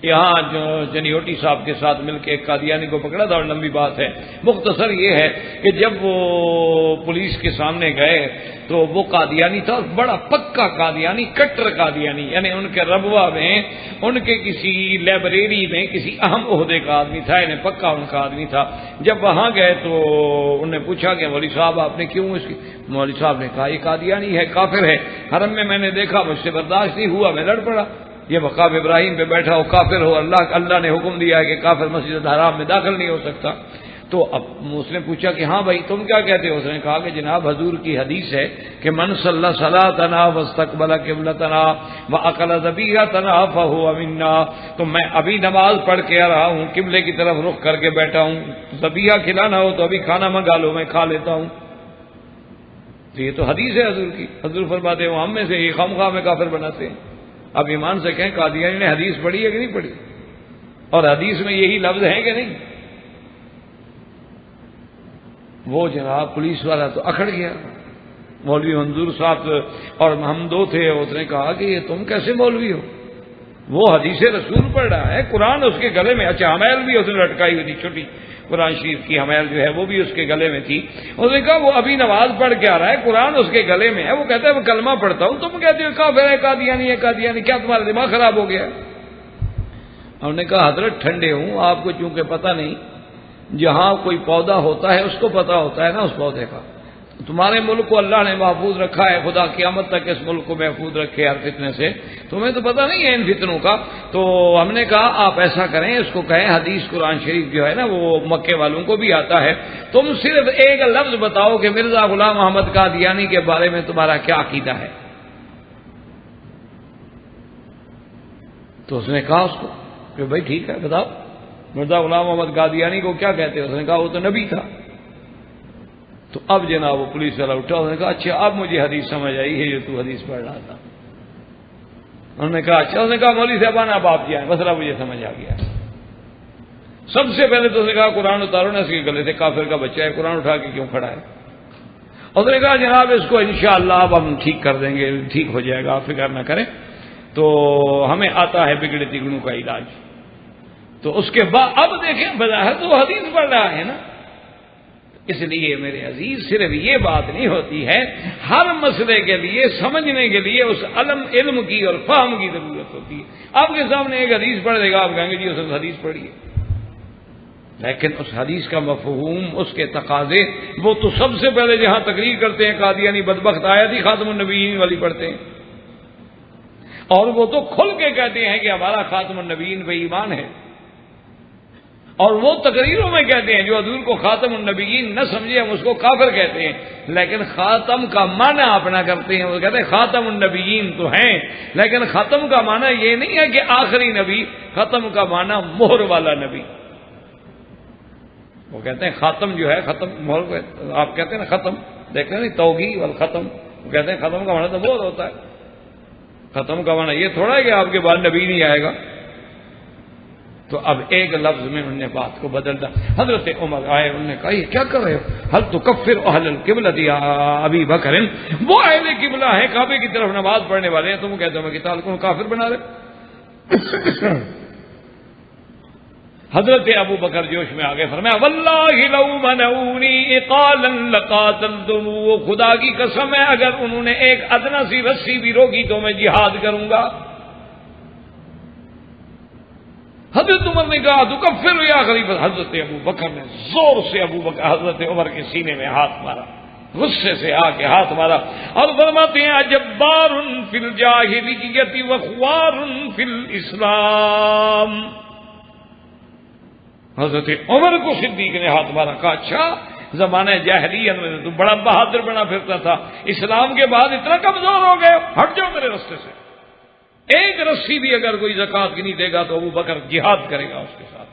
یہاں جو جنیوٹی صاحب کے ساتھ مل کے ایک قادیانی کو پکڑا تھا، اور لمبی بات ہے، مختصر یہ ہے کہ جب وہ پولیس کے سامنے گئے تو وہ قادیانی تھا، بڑا پکا قادیانی، کٹر قادیانی، یعنی ان کے ربوہ میں، ان کے کسی لائبریری میں کسی اہم عہدے کا آدمی تھا، یعنی پکا ان کا آدمی تھا۔ جب وہاں گئے تو انہوں نے پوچھا کہ مولوی صاحب آپ نے کیوں اس کی؟ مولوی صاحب نے کہا یہ قادیانی ہے، کافر ہے، حرم میں نے دیکھا، مجھ سے برداشت نہیں ہوا، میں لڑ پڑا۔ یہ مقام ابراہیم پہ بیٹھا ہو، کافر ہو، اللہ نے حکم دیا ہے کہ کافر مسجد الحرام میں داخل نہیں ہو سکتا۔ تو اب اس نے پوچھا کہ ہاں بھائی تم کیا کہتے ہو؟ اس نے کہا کہ جناب حضور کی حدیث ہے کہ من صلی صلاتنا واستقبل قبلتنا واکل ذبیحتنا فهو منا، تو میں ابھی نماز پڑھ کے آ رہا ہوں، قبلے کی طرف رخ کر کے بیٹھا ہوں، ذبیحہ کھلانا ہو تو ابھی کھانا منگا لو، میں کھا لیتا ہوں۔ تو یہ تو حدیث ہے حضور کی، حضور فرماتے ہیں وہ ہم میں سے یہ خواہ میں کافر بناتے ہیں۔ اب ایمان سے کہیں قادیانی نے حدیث پڑھی ہے کہ نہیں پڑھی؟ اور حدیث میں یہی لفظ ہیں کہ نہیں؟ وہ جناب پولیس والا تو اکھڑ گیا، مولوی منظور صاحب اور ہم دو تھے، اس نے کہا کہ یہ تم کیسے مولوی ہو؟ وہ حدیث رسول پڑھ رہا ہے، قرآن اس کے گلے میں، اچھا حمیل بھی اس نے لٹکائی ہوئی تھی، چھوٹی قرآن شریف کی حمیل جو ہے وہ بھی اس کے گلے میں تھی۔ اس نے کہا وہ ابھی نماز پڑھ کے آ رہا ہے، قرآن اس کے گلے میں ہے، وہ کہتا ہے میں کلمہ پڑھتا ہوں، تم کہتے ہو کافر ہے، قادیانی ہے، قادیانی، کیا تمہارا دماغ خراب ہو گیا؟ ہم نے کہا حضرت ٹھنڈے ہوں، آپ کو چونکہ پتہ نہیں، جہاں کوئی پودا ہوتا ہے اس کو پتہ ہوتا ہے نا اس پودے کا۔ تمہارے ملک کو اللہ نے محفوظ رکھا ہے، خدا قیامت تک اس ملک کو محفوظ رکھے ہر فتنے سے، تمہیں تو پتہ نہیں ہے ان فتنوں کا۔ تو ہم نے کہا آپ ایسا کریں، اس کو کہیں حدیث قرآن شریف جو ہے نا وہ مکے والوں کو بھی آتا ہے، تم صرف ایک لفظ بتاؤ کہ مرزا غلام احمد قادیانی کے بارے میں تمہارا کیا عقیدہ ہے۔ تو اس نے کہا اس کو کہ بھائی ٹھیک ہے بتاؤ، مرزا غلام احمد قادیانی کو کیا کہتے ہیں؟ اس نے کہا وہ تو نبی تھا۔ تو اب جناب وہ پولیس والا اٹھا، اس نے کہا اچھا اب مجھے حدیث سمجھ آئی ہے جو تو حدیث پڑھ رہا تھا۔ انہوں نے کہا اچھا، اس نے کہا مولوی صاحبان اب آپ جائیں، مسئلہ مجھے سمجھ آ گیا۔ سب سے پہلے تو اس نے کہا قرآن اتارو نا، اس کے گلے سے کافر کا بچہ ہے، قرآن اٹھا کے کیوں کھڑا ہے؟ اس نے کہا جناب اس کو انشاءاللہ اب ہم ٹھیک کر دیں گے، ٹھیک ہو جائے گا، آپ فکر نہ کریں، تو ہمیں آتا ہے بگڑے تگڑوں کا علاج۔ تو اس کے بعد اب دیکھیں بظاہر تو حدیث پڑھ رہا ہے نا، اس لیے میرے عزیز صرف یہ بات نہیں ہوتی ہے، ہر مسئلے کے لیے سمجھنے کے لیے اس علم کی اور فہم کی ضرورت ہوتی ہے۔ آپ کے سامنے ایک حدیث پڑھ دے گا، آپ کہیں گے جی اس حدیث پڑھی ہے، لیکن اس حدیث کا مفہوم، اس کے تقاضے، وہ تو سب سے پہلے جہاں تقریر کرتے ہیں قادیانی بدبخت آیت ہی خاتم النبیین والی پڑھتے ہیں، اور وہ تو کھل کے کہتے ہیں کہ ہمارا خاتم النبیین پہ ایمان ہے، اور وہ تقریروں میں کہتے ہیں جو حضور کو خاتم النبیین نہ سمجھے ہم اس کو کافر کہتے ہیں، لیکن خاتم کا معنی اپنا کرتے ہیں، وہ کہتے ہیں خاتم النبیین تو ہیں، لیکن ختم کا معنی یہ نہیں ہے کہ آخری نبی، ختم کا معنی مہر والا نبی۔ وہ کہتے ہیں خاتم جو ہے، ختم مہر، آپ کہتے ہیں نا ختم، دیکھتے ہیں نا توگی والختم، وہ کہتے ہیں ختم کا معنی تو مہر ہوتا ہے، ختم کا معنی یہ تھوڑا ہے کہ آپ کے بعد نبی نہیں آئے گا۔ تو اب ایک لفظ میں انہوں نے بات کو بدل دیا۔ حضرت عمر آئے، انہوں نے کہا یہ کیا کر رہے ہو؟ حل تکفر اہل القبلۃ یا ابی بکر، وہ اہل قبلہ ہیں، کعبے کی طرف نماز پڑھنے والے ہیں، تم کہتے ہو میں قتال کو کافر بنا رہے؟ حضرت ابو بکر جوش میں آگے فرمایا واللہ لو منعونی اقالا لقاتلتم، وہ خدا کی قسم ہے اگر انہوں نے ایک ادنا سی رسی بھی روکی تو میں جہاد کروں گا۔ حضرت عمر نے کہا تو کفر یا خلیفہ، حضرت ابو بکر نے زور سے حضرت عمر کے سینے میں ہاتھ مارا، غصے سے آ کے ہاتھ مارا اور فرماتے ہیں جبار فی الجاہلیت وخوار فی الاسلام۔ حضرت عمر کو صدیق نے ہاتھ مارا، کہا اچھا زمانہ جاہلیت میں تو بڑا بہادر بنا پھرتا تھا، اسلام کے بعد اتنا کمزور ہو گئے، ہٹ جاؤ میرے راستے سے۔ ایک رسی بھی اگر کوئی زکوٰۃ کی نہیں دے گا تو ابو بکر جہاد کرے گا اس کے ساتھ۔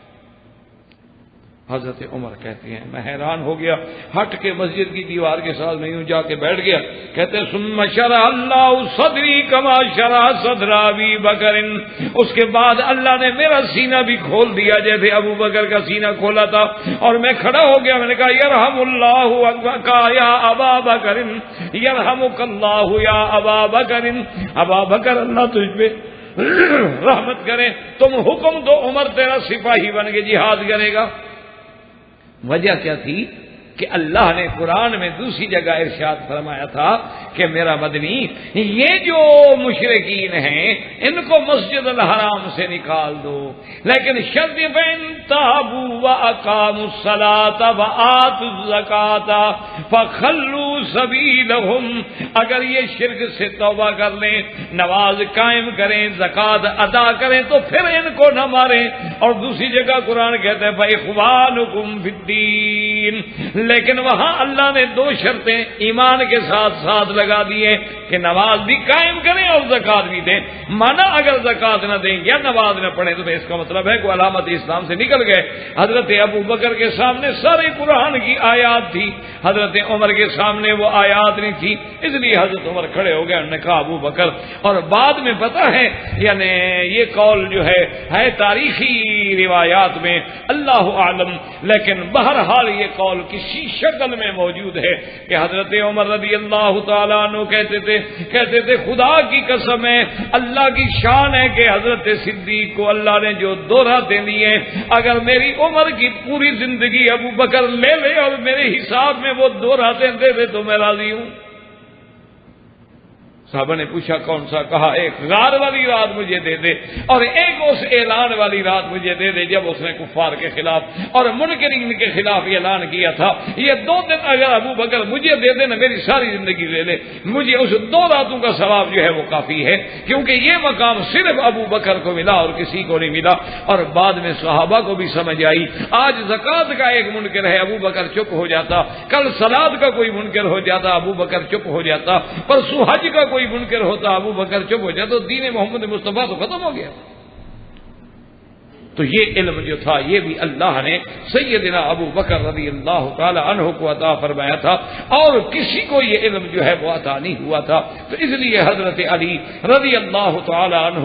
حضرت عمر کہتے ہیں میں حیران ہو گیا، ہٹ کے مسجد کی دیوار کے ساتھ میں یوں جا کے بیٹھ گیا۔ کہتے ہیں ثم شرح اللہ صدری کما شرح صدر ابی بکر، اس کے بعد اللہ نے میرا سینہ بھی کھول دیا جیسے ابو بکر کا سینہ کھولا تھا، اور میں کھڑا ہو گیا۔ میں نے کہا یرحم اللہ یا ابا بکر، یرحمک اللہ یا ابا بکر، ابا بکر اللہ تجھ پہ رحمت کرے، تم حکم دو عمر تیرا سپاہی بن کے جہاد کرے گا۔ وجہ کیا تھی کہ اللہ نے قرآن میں دوسری جگہ ارشاد فرمایا تھا کہ میرا مدنی یہ جو مشرکین ہیں ان کو مسجد الحرام سے نکال دو، لیکن شرط فإن تابوا وأقاموا الصلاة وآتوا الزکاة فخلوا سبیلہم، اگر یہ شرک سے توبہ کر لیں، نماز قائم کریں، زکوٰۃ ادا کریں تو پھر ان کو نہ ماریں۔ اور دوسری جگہ قرآن کہتا ہے فإخوانکم فی الدین، لیکن وہاں اللہ نے دو شرطیں ایمان کے ساتھ ساتھ لگا دیے کہ نماز بھی قائم کریں اور زکوٰۃ بھی دیں۔ مانا اگر زکوٰۃ نہ دیں یا نماز نہ پڑھیں تو اس کا مطلب ہے کہ علامت اسلام سے نکل گئے۔ حضرت ابو بکر کے سامنے سارے قرآن کی آیات تھی، حضرت عمر کے سامنے وہ آیات نہیں تھی، اس لیے حضرت عمر کھڑے ہو گئے، انہوں نے کہا ابو بکر، اور بعد میں پتہ ہے یعنی یہ قول جو ہے تاریخی روایات میں اللہ عالم، لیکن بہرحال یہ قول کسی شکل میں موجود ہے کہ حضرت عمر رضی اللہ تعالیٰ عنہ کہتے تھے خدا کی قسم ہے، اللہ کی شان ہے کہ حضرت صدیق کو اللہ نے جو دو راتیں دی ہیں، اگر میری عمر کی پوری زندگی ابو بکر لے لے اور میرے حساب میں وہ دو راتیں دے دے تو میں راضی ہوں۔ صحابہ نے پوچھا کون سا؟ کہا ایک غار والی رات مجھے دے دے اور ایک اس اعلان والی رات مجھے دے دے جب اس نے کفار کے خلاف اور منکرین کے خلاف اعلان کیا تھا۔ یہ دو دن اگر ابو بکر مجھے دے دے نا، میری ساری زندگی لے لے، مجھے اس دو راتوں کا ثواب جو ہے وہ کافی ہے، کیونکہ یہ مقام صرف ابو بکر کو ملا اور کسی کو نہیں ملا۔ اور بعد میں صحابہ کو بھی سمجھ آئی، آج زکوٰۃ کا ایک منکر ہے ابو بکر چپ ہو جاتا، کل صلاۃ کا کوئی منکر ہو جاتا ابو بکر چپ ہو جاتا، پرسوں حج کا کوئی منکر ہوتا ابو بکر چپ ہو جاتا، تو دین محمد مصطفیٰ تو ختم ہو گیا۔ تو یہ علم جو تھا یہ بھی اللہ نے سیدنا ابو بکر رضی اللہ تعالی عنہ کو عطا فرمایا تھا، اور کسی کو یہ علم جو ہے وہ عطا نہیں ہوا تھا۔ تو اس لیے حضرت علی رضی اللہ تعالی عنہ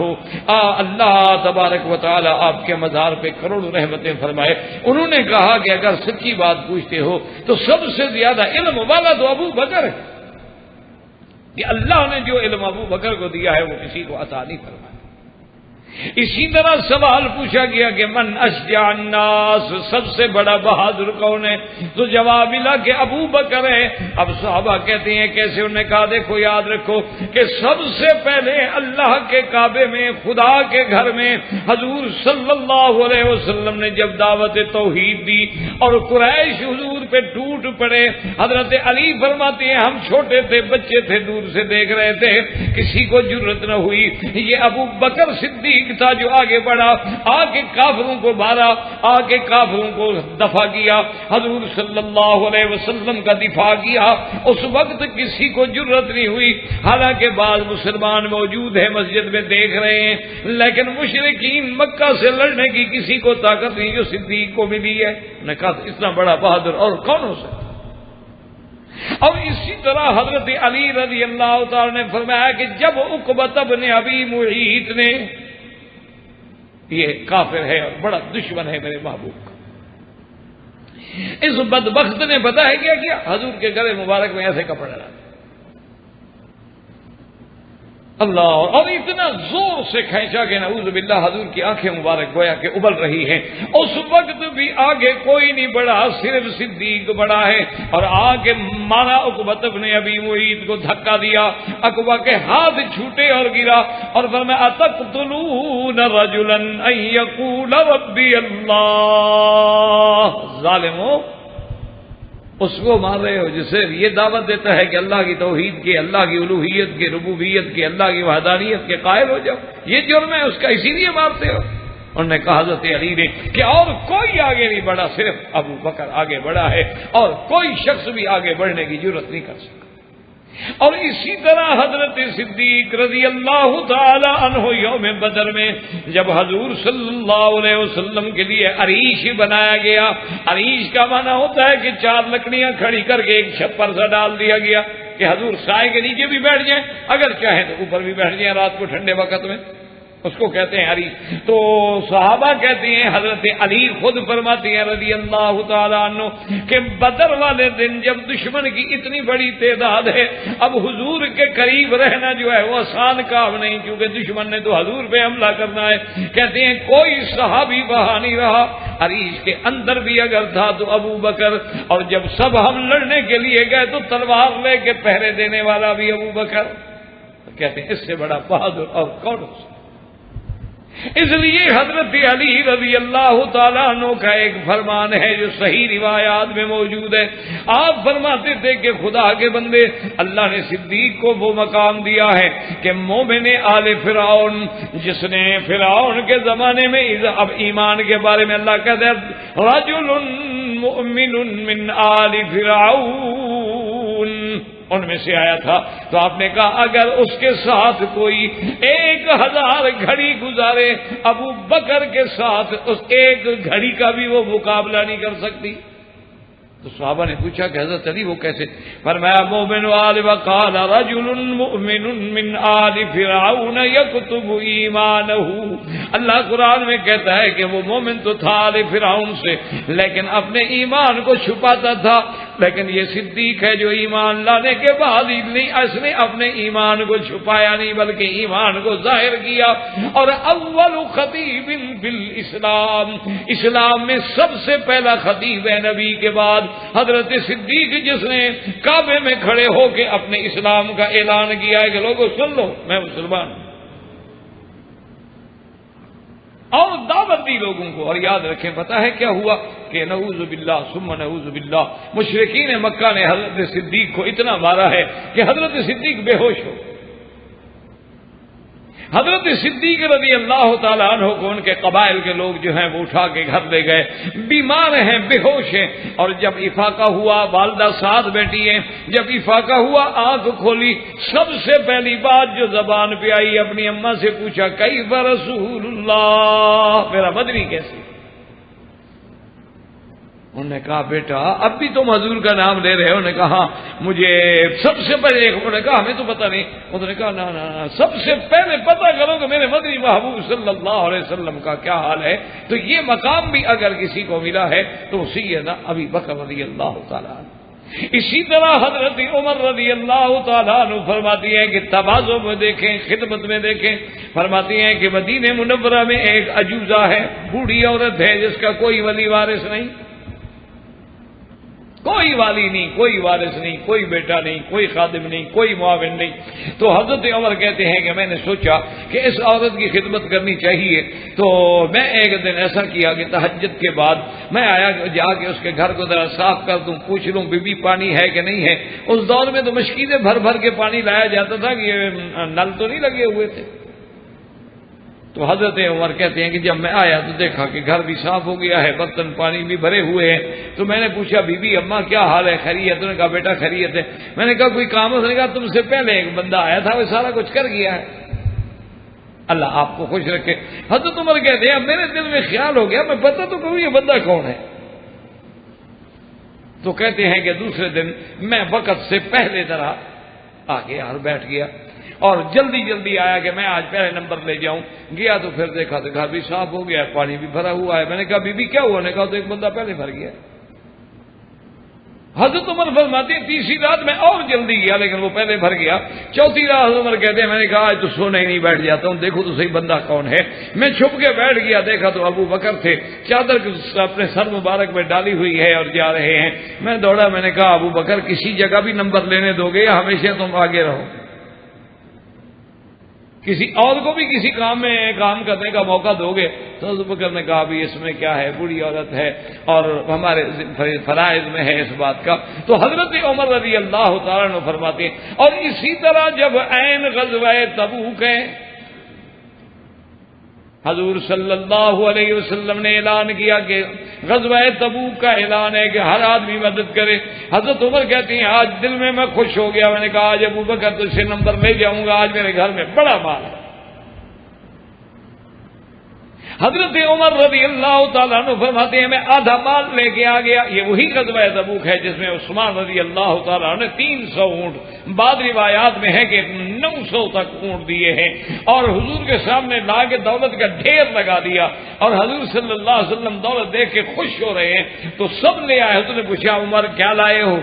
اللہ تبارک و تعالی آپ کے مزار پہ کروڑوں رحمتیں فرمائے، انہوں نے کہا کہ اگر سچی بات پوچھتے ہو تو سب سے زیادہ علم والا تو ابو بکر ہے، کہ اللہ نے جو علم ابو بکر کو دیا ہے وہ کسی کو عطا نہیں فرمایا۔ اسی طرح سوال پوچھا گیا کہ من اشجع الناس، سب سے بڑا بہادر کون ہے؟ تو جواب ملا کہ ابو بکر ہے۔ اب صحابہ کہتے ہیں کیسے؟ انہوں نے کہا دیکھو یاد رکھو کہ سب سے پہلے اللہ کے کعبے میں، خدا کے گھر میں حضور صلی اللہ علیہ وسلم نے جب دعوت توحید دی اور قریش حضور پہ ٹوٹ پڑے، حضرت علی فرماتے ہیں ہم چھوٹے تھے، بچے تھے، دور سے دیکھ رہے تھے، کسی کو جرت نہ ہوئی۔ یہ ابو بکر صدیق تھا جو آگے بڑھا، آ کے کافروں کو مارا، آ کے کافروں کو دفع کیا، حضور صلی اللہ علیہ وسلم کا دفاع کیا۔ اس وقت کسی کو جرت نہیں ہوئی، حالانکہ بعض مسلمان موجود ہیں مسجد میں دیکھ رہے ہیں، لیکن مشرکین مکہ سے لڑنے کی کسی کو طاقت نہیں جو صدیق کو ملی ہے۔ نے کہا اتنا بڑا بہادر اور کون ہو سکتا؟ اور اسی طرح حضرت علی رضی اللہ تعالی نے فرمایا کہ جب عقبہ بن ابی معیط نے، یہ کافر ہے اور بڑا دشمن ہے میرے محبوب کا، اس بدبخت نے پتہ ہے کیا کیا؟ حضور کے گلے مبارک میں ایسے کپڑے ڈالے، اللہ، اور اتنا زور سے کھینچا کہ نعوذ باللہ حضور کی آنکھیں مبارک گویا کہ ابل رہی ہیں۔ اس وقت بھی آگے کوئی نہیں بڑھا، صرف صدیق بڑا ہے، اور آگے مانا عقبہ بن ابی معیط کو دھکا دیا، عقبہ کے ہاتھ چھوٹے اور گرا، اور فرمایا اتقتلون رجلا ان یقول ربی اللہ، ظالمو اس کو مار رہے ہو جسے یہ دعوت دیتا ہے کہ اللہ کی توحید کے، اللہ کی الوہیت کے، ربوبیت کے، اللہ کی وحدانیت کے قائل ہو جاؤ، یہ جرم ہے اس کا، اسی لیے مارتے ہو۔ انہوں نے کہا حضرت علی نے کہ اور کوئی آگے نہیں بڑھا، صرف ابو بکر آگے بڑھا ہے، اور کوئی شخص بھی آگے بڑھنے کی جرات نہیں کر سکتا۔ اور اسی طرح حضرت صدیق رضی اللہ تعالی عنہ یوم بدر میں جب حضور صلی اللہ علیہ وسلم کے لیے عریش بنایا گیا، عریش کا معنی ہوتا ہے کہ 4 لکڑیاں کھڑی کر کے ایک چھپر سا ڈال دیا گیا کہ حضور سائے کے نیچے بھی بیٹھ جائیں، اگر چاہیں تو اوپر بھی بیٹھ جائیں رات کو ٹھنڈے وقت میں، اس کو کہتے ہیں عریش۔ تو صحابہ کہتے ہیں، حضرت علی خود فرماتے ہیں رضی اللہ تعالیٰ عنہ کہ بدر والے دن جب دشمن کی اتنی بڑی تعداد ہے، اب حضور کے قریب رہنا جو ہے وہ آسان کام نہیں، کیونکہ دشمن نے تو حضور پہ حملہ کرنا ہے۔ کہتے ہیں کوئی صحابی وہاں نہیں رہا، عریش کے اندر بھی اگر تھا تو ابو بکر، اور جب سب ہم لڑنے کے لیے گئے تو تلوار لے کے پہرے دینے والا بھی ابو بکر۔ کہتے ہیں اس سے بڑا بہادر اور کون ہو سکتا۔ اس لیے حضرت علی رضی اللہ تعالیٰ عنہ کا ایک فرمان ہے جو صحیح روایات میں موجود ہے، آپ فرماتے تھے کہ خدا کے بندے، اللہ نے صدیق کو وہ مقام دیا ہے کہ مومن آل فرعون، جس نے فرعون کے زمانے میں، اب ایمان کے بارے میں اللہ کہتے ہیں رجل مؤمن من آل فرعون، ان میں سے آیا تھا، تو آپ نے کہا اگر اس کے ساتھ کوئی 1000 گھڑی گزارے، ابو بکر کے ساتھ اس 1 گھڑی کا بھی وہ مقابلہ نہیں کر سکتی۔ تو صحابہ نے پوچھا کہ حضرت علی وہ کیسے؟ فرمایا مومن آل وقال رجل مؤمن من آل فرعون یکتب ایمانہ، اللہ قرآن میں کہتا ہے کہ وہ مومن تو تھا آل فرعون سے، لیکن اپنے ایمان کو چھپاتا تھا، لیکن یہ صدیق ہے جو ایمان لانے کے بعد ہی نہیں، اس نے اپنے ایمان کو چھپایا نہیں بلکہ ایمان کو ظاہر کیا، اور اول خطیب فی الاسلام، اسلام میں سب سے پہلا خطیب ہے نبی کے بعد حضرت صدیق، جس نے کعبے میں کھڑے ہو کے اپنے اسلام کا اعلان کیا ہے کہ لوگوں سن لو میں مسلمان ہوں، اور دعوت دی لوگوں کو۔ اور یاد رکھیں پتہ ہے کیا ہوا کہ نعوذ باللہ ثم نعوذ باللہ، مشرکین مکہ نے حضرت صدیق کو اتنا مارا ہے کہ حضرت صدیق بے ہوش ہو۔ حضرت صدیق رضی اللہ تعالیٰ عنہ کو ان کے قبائل کے لوگ جو ہیں وہ اٹھا کے گھر لے گئے، بیمار ہیں، بے ہوش ہیں، اور جب افاقہ ہوا، والدہ ساتھ بیٹھی ہیں، جب افاقہ ہوا آنکھ کھولی، سب سے پہلی بات جو زبان پہ آئی اپنی اماں سے پوچھا کیف رسول اللہ، میرا مدنی کیسے؟ انہوں نے کہا بیٹا اب بھی تم حضور کا نام لے رہے ہو؟ انہوں نے کہا مجھے سب سے پہلے، انہوں نے کہا ہمیں تو پتہ نہیں، انہوں نے کہا نا سب سے پہلے پتہ کرو کہ میرے مدنی محبوب صلی اللہ علیہ وسلم کا کیا حال ہے۔ تو یہ مقام بھی اگر کسی کو ملا ہے تو سیدنا ابی بکر رضی اللہ تعالیٰ عنہ۔ اسی طرح حضرت عمر رضی اللہ تعالیٰ عنہ فرماتی ہیں کہ تواضع میں دیکھیں، خدمت میں دیکھیں، فرماتی ہیں کہ مدینہ منورہ میں ایک عجوزہ ہے، بوڑھی عورت ہے جس کا کوئی ولی وارث نہیں، کوئی والی نہیں، کوئی وارث نہیں، کوئی بیٹا نہیں، کوئی خادم نہیں، کوئی معاون نہیں۔ تو حضرت عمر کہتے ہیں کہ میں نے سوچا کہ اس عورت کی خدمت کرنی چاہیے، تو میں ایک دن ایسا کیا کہ تہجد کے بعد میں آیا جا کے اس کے گھر کو ذرا صاف کر دوں، پوچھ لوں بی بی پانی ہے کہ نہیں ہے۔ اس دور میں تو مشکلیں بھر بھر کے پانی لایا جاتا تھا، کہ نل تو نہیں لگے ہوئے تھے۔ تو حضرت عمر کہتے ہیں کہ جب میں آیا تو دیکھا کہ گھر بھی صاف ہو گیا ہے، برتن پانی بھی بھرے ہوئے ہیں۔ تو میں نے پوچھا بی بی اماں کیا حال ہے، خیریت؟ انہوں نے کہا بیٹا خیریت ہے۔ میں نے کہا کوئی کام؟ اس نے کہا تم سے پہلے ایک بندہ آیا تھا، وہ سارا کچھ کر گیا ہے، اللہ آپ کو خوش رکھے۔ حضرت عمر کہتے ہیں اب میرے دل میں خیال ہو گیا میں پتہ تو کروں یہ بندہ کون ہے۔ تو کہتے ہیں کہ دوسرے دن میں وقت سے پہلے طرح آ گیا اور بیٹھ گیا، اور جلدی جلدی آیا کہ میں آج پہلے نمبر لے جاؤں۔ گیا تو پھر دیکھا تو گھر بھی صاف ہو گیا، پانی بھی بھرا ہوا ہے۔ میں نے کہا بی بی کیا ہوا؟ نے کہا تو ایک بندہ پہلے بھر گیا۔ حضرت عمر فرماتے ہیں تیسری رات میں اور جلدی گیا لیکن وہ پہلے بھر گیا. چوتھی رات حضرت عمر کہتے ہیں میں نے کہا آج تو سونے ہی نہیں بیٹھ جاتا ہوں, دیکھو تو صحیح بندہ کون ہے. میں چھپ کے بیٹھ گیا, دیکھا تو ابو بکر تھے, چادر اپنے سر مبارک میں ڈالی ہوئی ہے اور جا رہے ہیں. میں دوڑا, میں نے کہا ابو بکر کسی جگہ بھی نمبر لینے دو گے یا ہمیشہ تم آگے رہو, کسی اور کو بھی کسی کام میں کام کرنے کا موقع دو گے؟ تو ابو بکر نے کہا بھی اس میں کیا ہے, بوڑھی عورت ہے اور ہمارے فرائض میں ہے اس بات کا. تو حضرت عمر رضی اللہ تعالیٰ عنہ فرماتے ہیں اور اسی طرح جب عین غزوہ تبوک ہے, حضور صلی اللہ علیہ وسلم نے اعلان کیا کہ غزوہ تبوک کا اعلان ہے کہ ہر آدمی مدد کرے. حضرت عمر کہتے ہیں آج دل میں خوش ہو گیا, میں نے کہا آج ابو بکر تو سے نمبر لے جاؤں گا, آج میرے گھر میں بڑا مال ہے. حضرت عمر رضی اللہ تعالیٰ عنہ فرماتے ہیں میں آدھا مال لے کے آ گیا. یہ وہی غزوہ تبوک ہے جس میں عثمان رضی اللہ تعالیٰ عنہ نے 300 اونٹ, بعض روایات میں ہے کہ 900 تک اونٹ دیے ہیں, اور حضور کے سامنے لا کے دولت کا ڈھیر لگا دیا. اور حضور صلی اللہ علیہ وسلم دولت دیکھ کے خوش ہو رہے ہیں تو سب لے آئے. حضور نے پوچھا عمر کیا لائے ہو؟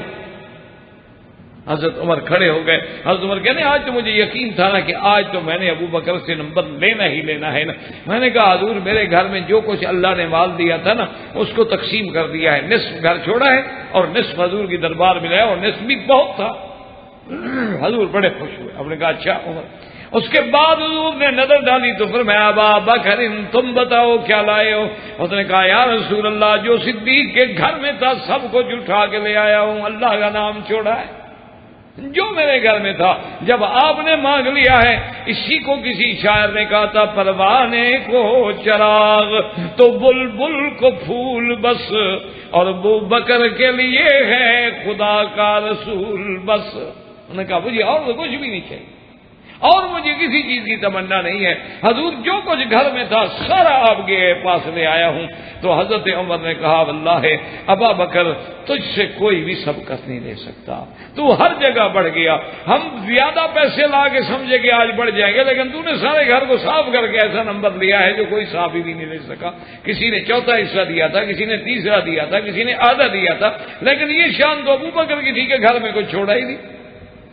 حضرت عمر کھڑے ہو گئے. حضرت عمر کہنے آج تو مجھے یقین تھا نا کہ آج تو میں نے ابو بکر سے نمبر لینا ہی لینا ہے نا. میں نے کہا حضور میرے گھر میں جو کچھ اللہ نے مال دیا تھا نا اس کو تقسیم کر دیا ہے, نصف گھر چھوڑا ہے اور نصف حضور کی دربار میں لایا, اور نصف بھی بہت تھا. حضور بڑے خوش ہوئے. ہم نے کہا اچھا عمر. اس کے بعد حضور نے نظر ڈالی تو فرمایا ابا بکر تم بتاؤ کیا لائے ہو؟ اس نے کہا یا رسول اللہ جو صدیق کے گھر میں تھا سب کچھ اٹھا کے لے آیا ہوں, اللہ کا نام چھوڑا ہے جو میرے گھر میں تھا. جب آپ نے مانگ لیا ہے, اسی کو کسی شاعر نے کہا تھا پروانے کو چراغ تو بلبل کو پھول بس, اور ابو بکر کے لیے ہے خدا کا رسول بس. انہوں نے کہا مجھے اور تو کچھ بھی نہیں چاہیے, اور مجھے کسی چیز کی تمنا نہیں ہے. حضور جو کچھ گھر میں تھا سارا آپ کے پاس لے آیا ہوں. تو حضرت عمر نے کہا واللہ ابا بکر تجھ سے کوئی بھی سبقت نہیں لے سکتا, تو ہر جگہ بڑھ گیا. ہم زیادہ پیسے لا کے سمجھے کہ آج بڑھ جائیں گے, لیکن تو نے سارے گھر کو صاف کر کے ایسا نمبر لیا ہے جو کوئی صاف ہی نہیں لے سکا. کسی نے چوتھا حصہ دیا تھا, کسی نے تیسرا دیا تھا, کسی نے آدھا دیا تھا, لیکن یہ شان تو ابو بکر کی تھی کہ گھر میں کوئی چھوڑا ہی نہیں.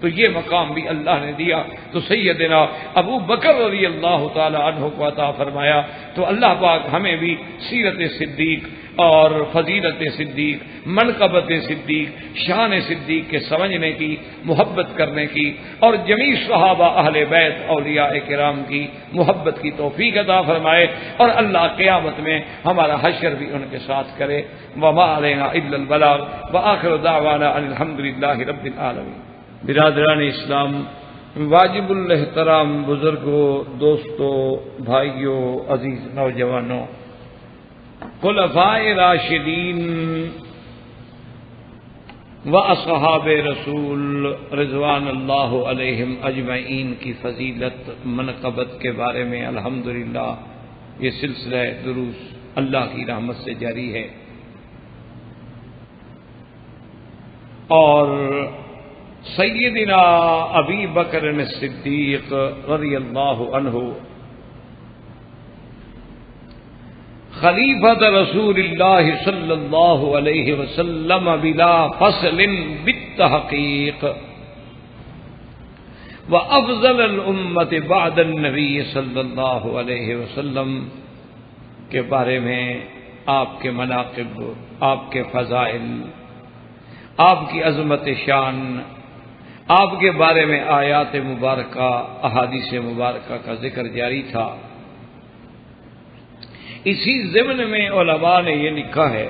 تو یہ مقام بھی اللہ نے دیا. تو سیدنا ابو بکر رضی اللہ تعالی عنہ کو عطا فرمایا. تو اللہ پاک ہمیں بھی سیرت صدیق اور فضیلت صدیق, منقبت صدیق, شان صدیق کے سمجھنے کی, محبت کرنے کی, اور جمیع صحابہ اہل بیت اولیاء کرام کی محبت کی توفیق عطا فرمائے, اور اللہ قیامت میں ہمارا حشر بھی ان کے ساتھ کرے. وما علینا الا البلاغ وآخر دعوانا ان الحمدللہ رب العالمین. برادران اسلام, واجب الاحترام بزرگوں, دوستوں, بھائیوں, عزیز نوجوانوں, خلفائے راشدین و اصحاب رسول رضوان اللہ علیہم اجمعین کی فضیلت منقبت کے بارے میں الحمدللہ یہ سلسلہ دروس اللہ کی رحمت سے جاری ہے. اور سیدنا ابی بکر صدیق رضی اللہ عنہ خلیفۃ رسول اللہ صلی اللہ علیہ وسلم بلا فصل بالتحقیق وافضل الامت بعد النبی صلی اللہ علیہ وسلم کے بارے میں آپ کے مناقب, آپ کے فضائل, آپ کی عظمت شان, آپ کے بارے میں آیات مبارکہ, احادیث مبارکہ کا ذکر جاری تھا. اسی ضمن میں علماء نے یہ لکھا ہے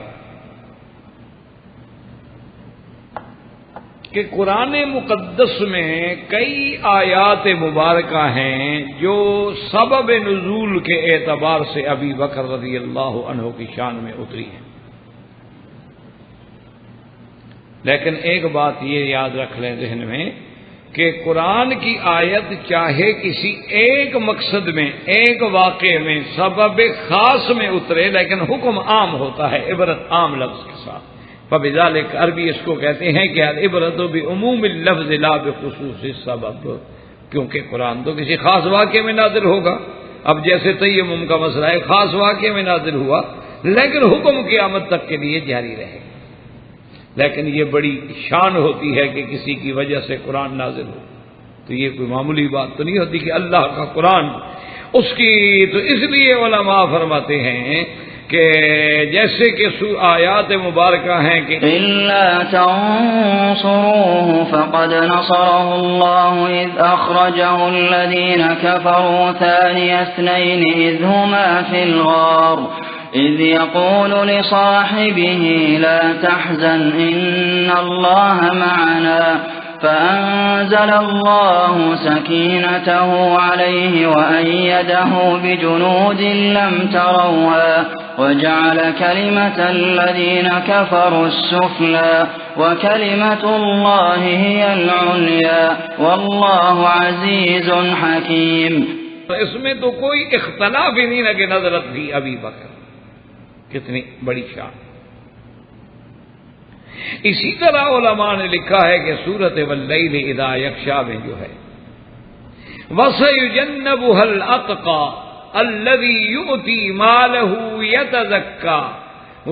کہ قرآن مقدس میں کئی آیات مبارکہ ہیں جو سبب نزول کے اعتبار سے ابی بکر رضی اللہ عنہ کی شان میں اتری ہیں. لیکن ایک بات یہ یاد رکھ لیں ذہن میں کہ قرآن کی آیت چاہے کسی ایک مقصد میں, ایک واقعے میں, سبب خاص میں اترے, لیکن حکم عام ہوتا ہے, عبرت عام لفظ کے ساتھ. فبذالک عربی اس کو کہتے ہیں کہ العبرت بعموم اللفظ لا بخصوص السبب, کیونکہ قرآن تو کسی خاص واقعے میں نازل ہوگا. اب جیسے تیمم کا مسئلہ ہے, خاص واقعے میں نازل ہوا لیکن حکم قیامت تک کے لیے جاری رہے. لیکن یہ بڑی شان ہوتی ہے کہ کسی کی وجہ سے قرآن نازل ہو، تو یہ کوئی معمولی بات تو نہیں ہوتی کہ اللہ کا قرآن اس کی، تو اس لیے علماء فرماتے ہیں کہ جیسے کہ آیات مبارکہ ہیں کہ إلا تنصروه فقد نصره الله إذ أخرجه الذين كفروا ثاني اثنين إذ هما في الغار إذ يقول لصاحبه لا تحزن إن الله معنا فأنزل الله سكينته عليه وأيده بجنود لم تروها وجعل كلمة الذين كفروا السفلى وكلمة الله هي العليا والله عزيز حكيم. اس میں تو کوئی اختلاف ہی نہیں لگے نظرت بھی ابی بکر، کتنی بڑی شان. اسی طرح علماء نے لکھا ہے کہ سورۃ واللیل اذا یغشی میں جو ہے وَسَيُجَنَّبُهَا الْأَتْقَى الَّذِي يُؤْتِي مَالَهُ يَتَزَكَّى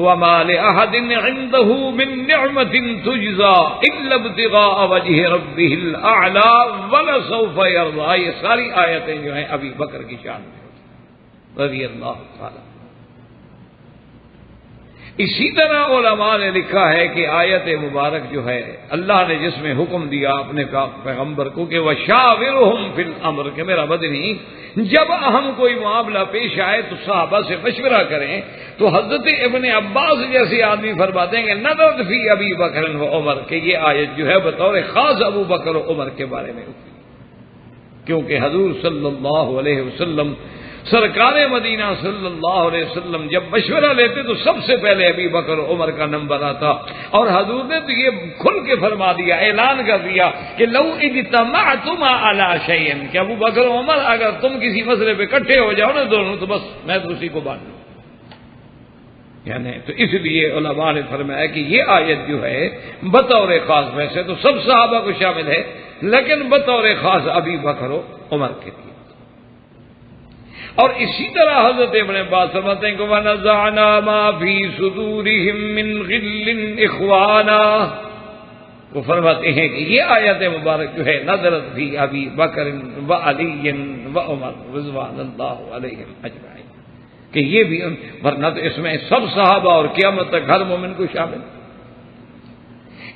وَمَا لِأَحَدٍ عِندَهُ مِن نِّعْمَةٍ تُجْزَى إِلَّا ابْتِغَاءَ وَجْهِ رَبِّهِ الْأَعْلَى وَلَسَوْفَ يَرْضَىٰ. یہ ساری آیتیں جو ہیں ابی بکر کی شان میں رضی اللہ تعالی. اسی طرح علماء نے لکھا ہے کہ آیت مبارک جو ہے اللہ نے جس میں حکم دیا اپنے پیغمبر کو کہ وَشَاوِرْهُمْ فِي الْأَمْرِ کہ میرا مدنی جب اہم کوئی معاملہ پیش آئے تو صحابہ سے مشورہ کریں، تو حضرت ابن عباس جیسے آدمی فرماتے ہیں کہ نظرت فی ابی بکر و عمر کہ یہ آیت جو ہے بطور خاص ابو بکر و عمر کے بارے میں ہوتی، کیونکہ حضور صلی اللہ علیہ وسلم سرکار مدینہ صلی اللہ علیہ وسلم جب مشورہ لیتے تو سب سے پہلے ابی بکر و عمر کا نمبر آتا، اور حضور نے تو یہ کھل کے فرما دیا، اعلان کر دیا کہ لو اجتمعتما علی شیء کہ ابو بکر و عمر اگر تم کسی مسئلے پہ اکٹھے ہو جاؤ نا دونوں تو بس میں تو اسی کو مان لوں. یعنی تو اس لیے علماء نے فرمایا کہ یہ آیت جو ہے بطور خاص، ویسے تو سب صحابہ کو شامل ہے لیکن بطور خاص ابی بکر و عمر کے لیے. اور اسی طرح حضرت ابن عباس فرماتے ہیں کہ وَنَزَعْنَا مَا فِي صُدُورِهِم مِّن غِلٍّ إِخْوَانًا، وہ فرماتے ہیں کہ یہ آیت مبارک جو ہے نظرت فی ابی بکر وعلی وعمر رضوان اللہ علیہم اجمعین، کہ یہ بھی ورنہ تو اس میں سب صحابہ اور قیامت تک ہر مومن کو شامل.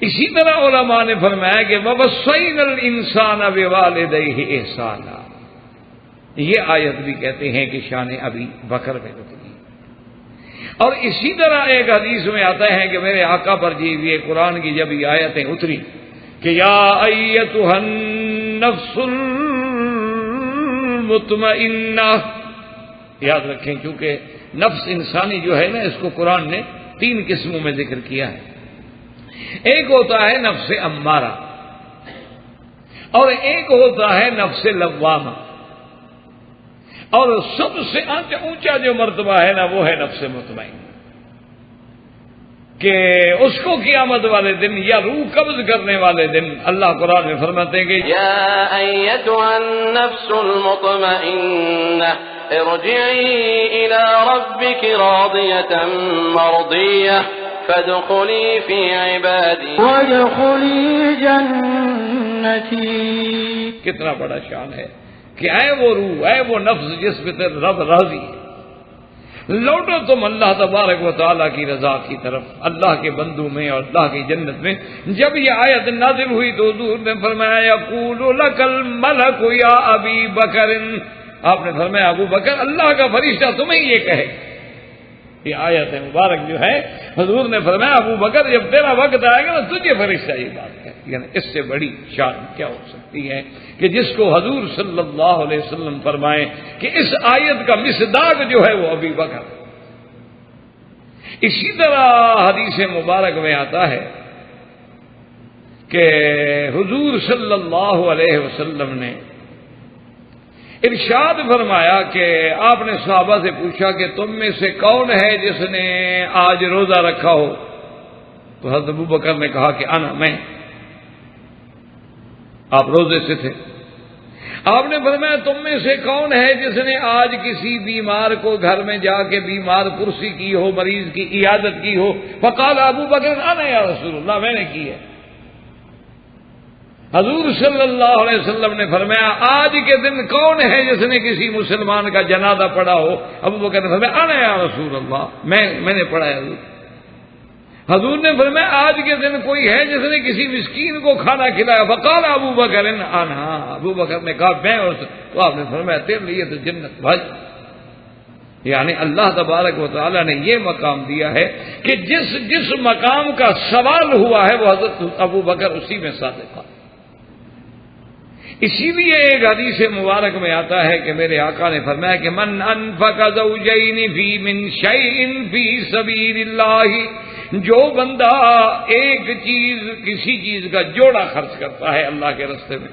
اسی طرح علماء نے فرمایا کہ وَوَصَّيْنَا الْإِنسَانَ بِوَالِدَيْهِ إِحْسَانًا، یہ آیت بھی کہتے ہیں کہ شان ابی بکر میں اتری. اور اسی طرح ایک حدیث میں آتا ہے کہ میرے آقا پر جی یہ قرآن کی جب یہ آیتیں اتری کہ یا ایتھا النفس المطمئنہ، یاد رکھیں چونکہ نفس انسانی جو ہے نا اس کو قرآن نے 3 قسموں میں ذکر کیا ہے. ایک ہوتا ہے نفس امارہ اور ایک ہوتا ہے نفس لوامہ، اور سب سے اونچا جو مرتبہ ہے نا وہ ہے نفس مطمئن، کہ اس کو قیامت والے دن یا روح قبض کرنے والے دن اللہ قرآن میں فرماتے ہیں کہ یا ایتها النفس المطمئنہ ارجعی الى ربک راضیة مرضیہ فادخلی فی عبادی وادخلی جنتی. کتنا بڑا شان ہے کہ اے وہ روح، اے وہ نفس جس پہ رب راضی ہے، لوٹو تم اللہ تبارک و تعالیٰ کی رضا کی طرف، اللہ کے بندوں میں اور اللہ کی جنت میں. جب یہ آیت نازل ہوئی تو حضور نے فرمایا یقول لک الملک یا ابی بکر، آپ نے فرمایا ابو بکر اللہ کا فرشتہ تمہیں یہ کہے. یہ آیت مبارک جو ہے حضور نے فرمایا ابو بکر جب تیرا وقت آئے گا نا تجھے فرشتہ یہ بات ہے. یعنی اس سے بڑی شان کیا ہو سکتی ہے کہ جس کو حضور صلی اللہ علیہ وسلم فرمائیں کہ اس آیت کا مصداق جو ہے وہ ابی بکر. اسی طرح حدیث مبارک میں آتا ہے کہ حضور صلی اللہ علیہ وسلم نے ارشاد فرمایا کہ آپ نے صحابہ سے پوچھا کہ تم میں سے کون ہے جس نے آج روزہ رکھا ہو؟ تو حضرت ابو بکر نے کہا کہ انا، میں. آپ روزے سے تھے. آپ نے فرمایا تم میں سے کون ہے جس نے آج کسی بیمار کو گھر میں جا کے بیمار کرسی کی ہو، مریض کی عیادت کی ہو؟ فقال ابو بکر انا یا رسول اللہ، میں نے کی ہے۔ حضور صلی اللہ علیہ وسلم نے فرمایا آج کے دن کون ہے جس نے کسی مسلمان کا جنازہ پڑھا ہو؟ ابو بکر نے فرمایا انا یا رسول اللہ، میں نے پڑھا ہے۔ حضور نے فرمایا آج کے دن کوئی ہے جس نے کسی مسکین کو کھانا کھلایا؟ فقال ابو بکر انا، ابو بکر نے کہا میں، اور تو آپ نے فرمایا تیرے لیے تو جنت بھائی۔ یعنی اللہ تبارک و تعالی نے یہ مقام دیا ہے کہ جس مقام کا سوال ہوا ہے وہ حضرت ابو بکر اسی میں صادق تھا۔ اسی لیے ایک حدیث مبارک میں آتا ہے کہ میرے آقا نے فرمایا کہ من انفق زوجین فی من شیء فی سبیل اللہ، جو بندہ ایک چیز، کسی چیز کا جوڑا خرچ کرتا ہے اللہ کے راستے میں،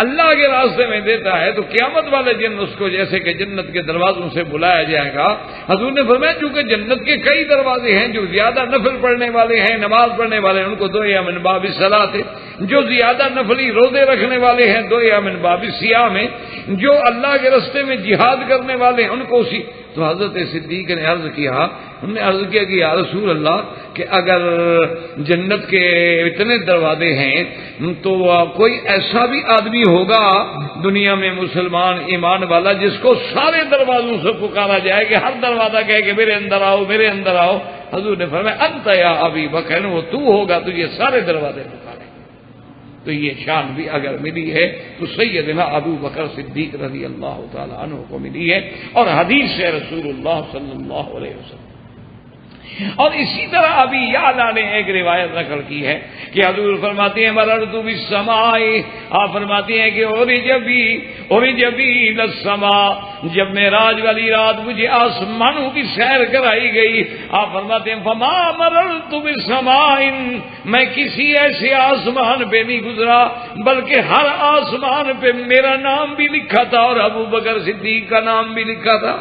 اللہ کے راستے میں دیتا ہے، تو قیامت والے دن اس کو جیسے کہ جنت کے دروازوں سے بلایا جائے گا۔ حضور نے فرمایا چونکہ جنت کے کئی دروازے ہیں، جو زیادہ نفل پڑھنے والے ہیں، نماز پڑھنے والے ہیں، ان کو دو یا من باب الصلاۃ، جو زیادہ نفلی روزے رکھنے والے ہیں دو یا من باب الصیام، جو اللہ کے راستے میں جہاد کرنے والے ہیں ان کو اسی۔ تو حضرت صدیق نے عرض کیا، انہوں نے عرض کیا کہ یا رسول اللہ کہ اگر جنت کے اتنے دروازے ہیں تو کوئی ایسا بھی آدمی ہوگا دنیا میں مسلمان ایمان والا جس کو سارے دروازوں سے پکارا جائے کہ ہر دروازہ کہے کہ میرے اندر آؤ میرے اندر آؤ؟ حضور نے فرمایا انت یا ابی بکر، وہ تو ہوگا تجھے سارے دروازے پکارے۔ تو یہ شان بھی اگر ملی ہے تو سیدنا ابو بکر صدیق رضی اللہ تعالی عنہ کو ملی ہے، اور حدیث ہے رسول اللہ صلی اللہ علیہ وسلم۔ اور اسی طرح ابھی یعلا نے ایک روایت نقل کی ہے کہ حضور فرماتے ہیں مررت بالسماء، آپ فرماتے ہیں کہ اورج بی للسماء، جب معراج والی رات مجھے آسمانوں کی سیر کرائی گئی، آپ فرماتے ہیں فما مررت بالسماء، میں کسی ایسے آسمان پہ نہیں گزرا بلکہ ہر آسمان پہ میرا نام بھی لکھا تھا اور ابو بکر صدیق کا نام بھی لکھا تھا،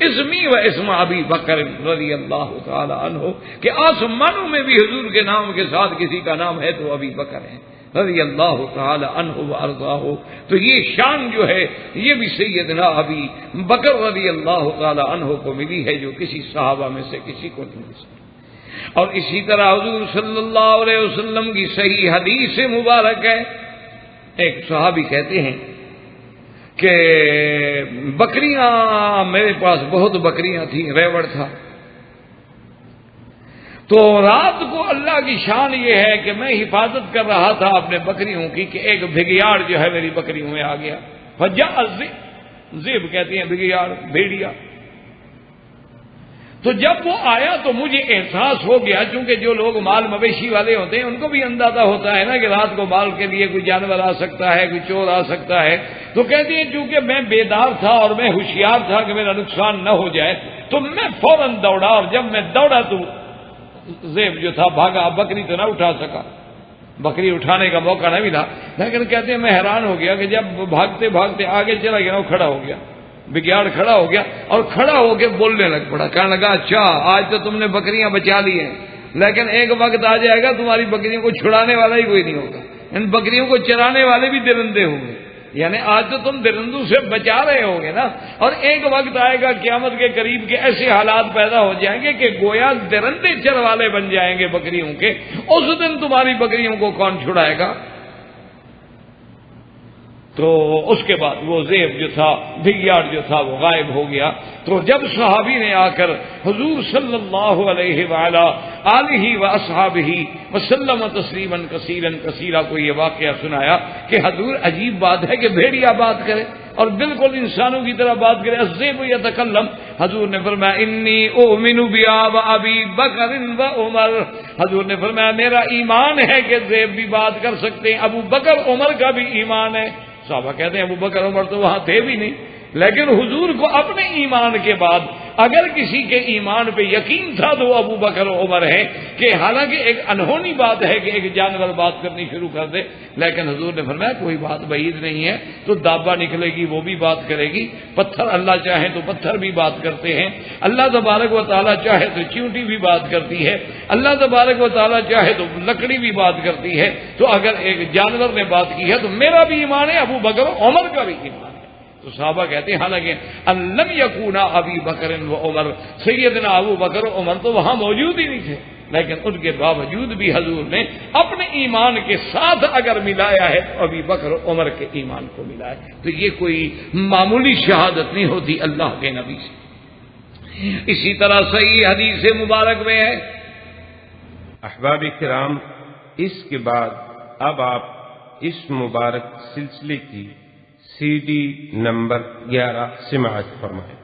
اسمی و اسم ابی بکر رضی اللہ تعالی عنہ، کہ آسمانوں میں بھی حضور کے نام کے ساتھ کسی کا نام ہے تو ابی بکر ہے رضی اللہ تعالی عنہ و ارضاہ۔ تو یہ شان جو ہے یہ بھی سیدنا ابی بکر رضی اللہ تعالی عنہ کو ملی ہے، جو کسی صحابہ میں سے کسی کو نہیں ملی۔ اور اسی طرح حضور صلی اللہ علیہ وسلم کی صحیح حدیث مبارک ہے، ایک صحابی کہتے ہیں کہ بکریاں، میرے پاس بہت بکریاں تھیں، ریوڑ تھا، تو رات کو اللہ کی شان یہ ہے کہ میں حفاظت کر رہا تھا اپنے بکریوں کی کہ ایک بھگیاڑ جو ہے میری بکریوں میں آ گیا، فجاء الذئب کہتے ہیں بھگیاڑ، بھیڑیا۔ تو جب وہ آیا تو مجھے احساس ہو گیا، چونکہ جو لوگ مال مویشی والے ہوتے ہیں ان کو بھی اندازہ ہوتا ہے نا کہ رات کو مال کے لیے کوئی جانور آ سکتا ہے، کوئی چور آ سکتا ہے، تو کہتے ہیں چونکہ میں بیدار تھا اور میں ہوشیار تھا کہ میرا نقصان نہ ہو جائے، تو میں فوراً دوڑا، اور جب میں دوڑا تو ذئب جو تھا بھاگا، بکری تو نہ اٹھا سکا، بکری اٹھانے کا موقع نہ ملا، لیکن کہتے ہیں میں حیران ہو گیا کہ جب بھاگتے بھاگتے آگے چلا گیا وہ کھڑا ہو گیا، بگیاڑ کھڑا ہو گیا اور کھڑا ہو کے بولنے لگ پڑا، کہنے لگا اچھا آج تو تم نے بکریاں بچا لی ہیں، لیکن ایک وقت آ جائے گا تمہاری بکریوں کو چھڑانے والا ہی کوئی نہیں ہوگا، ان بکریوں کو چرانے والے بھی درندے ہوں گے، یعنی آج تو تم درندوں سے بچا رہے ہو گے نا، اور ایک وقت آئے گا قیامت کے قریب کے ایسے حالات پیدا ہو جائیں گے کہ گویا درندے چروالے بن جائیں گے بکریوں کے، اس دن تمہاری بکریوں کو کون چھڑائے گا؟ تو اس کے بعد وہ ذئب جو تھا، بھگیاڑ جو تھا وہ غائب ہو گیا۔ تو جب صحابی نے آ کر حضور صلی اللہ علیہ وآلہ آلہ واصحابہ وسلم تسلیما کثیرا کثیرا کو یہ واقعہ سنایا کہ حضور عجیب بات ہے کہ بھیڑیا بات کرے اور بالکل انسانوں کی طرح بات کرے، الذئب یتکلم، حضور نے فرمایا انی اؤمن بابی بکر و عمر، حضور نے فرمایا میرا ایمان ہے کہ ذئب بھی بات کر سکتے ہیں، ابو بکر عمر کا بھی ایمان ہے۔ صحابہ کہتے ہیں ابو بکر عمر تو وہاں تھے بھی نہیں، لیکن حضور کو اپنے ایمان کے بعد اگر کسی کے ایمان پہ یقین تھا تو وہ ابو بکر و عمر ہے کہ حالانکہ ایک انہونی بات ہے کہ ایک جانور بات کرنی شروع کر دے، لیکن حضور نے فرمایا کوئی بات بعید نہیں ہے، تو دابا نکلے گی وہ بھی بات کرے گی، پتھر اللہ چاہے تو پتھر بھی بات کرتے ہیں، اللہ تبارک و تعالیٰ چاہے تو چیونٹی بھی بات کرتی ہے، اللہ تبارک و تعالیٰ چاہے تو لکڑی بھی بات کرتی ہے، تو اگر ایک جانور نے بات کی ہے تو میرا بھی ایمان ہے، ابو بکر و عمر کا بھی ایمان ہے۔ تو صحابہ کہتے ہیں حالانکہ لم یکونا ابی بکر و عمر، سیدنا ابو بکر و عمر تو وہاں موجود ہی نہیں تھے، لیکن ان کے باوجود بھی حضور نے اپنے ایمان کے ساتھ اگر ملایا ہے تو ابی بکر و عمر کے ایمان کو ملایا، تو یہ کوئی معمولی شہادت نہیں ہوتی اللہ کے نبی سے۔ اسی طرح صحیح حدیث مبارک میں ہے۔ احباب کرام، اس کے بعد اب آپ اس مبارک سلسلے کی CD نمبر 11 سماعت فرمائیں۔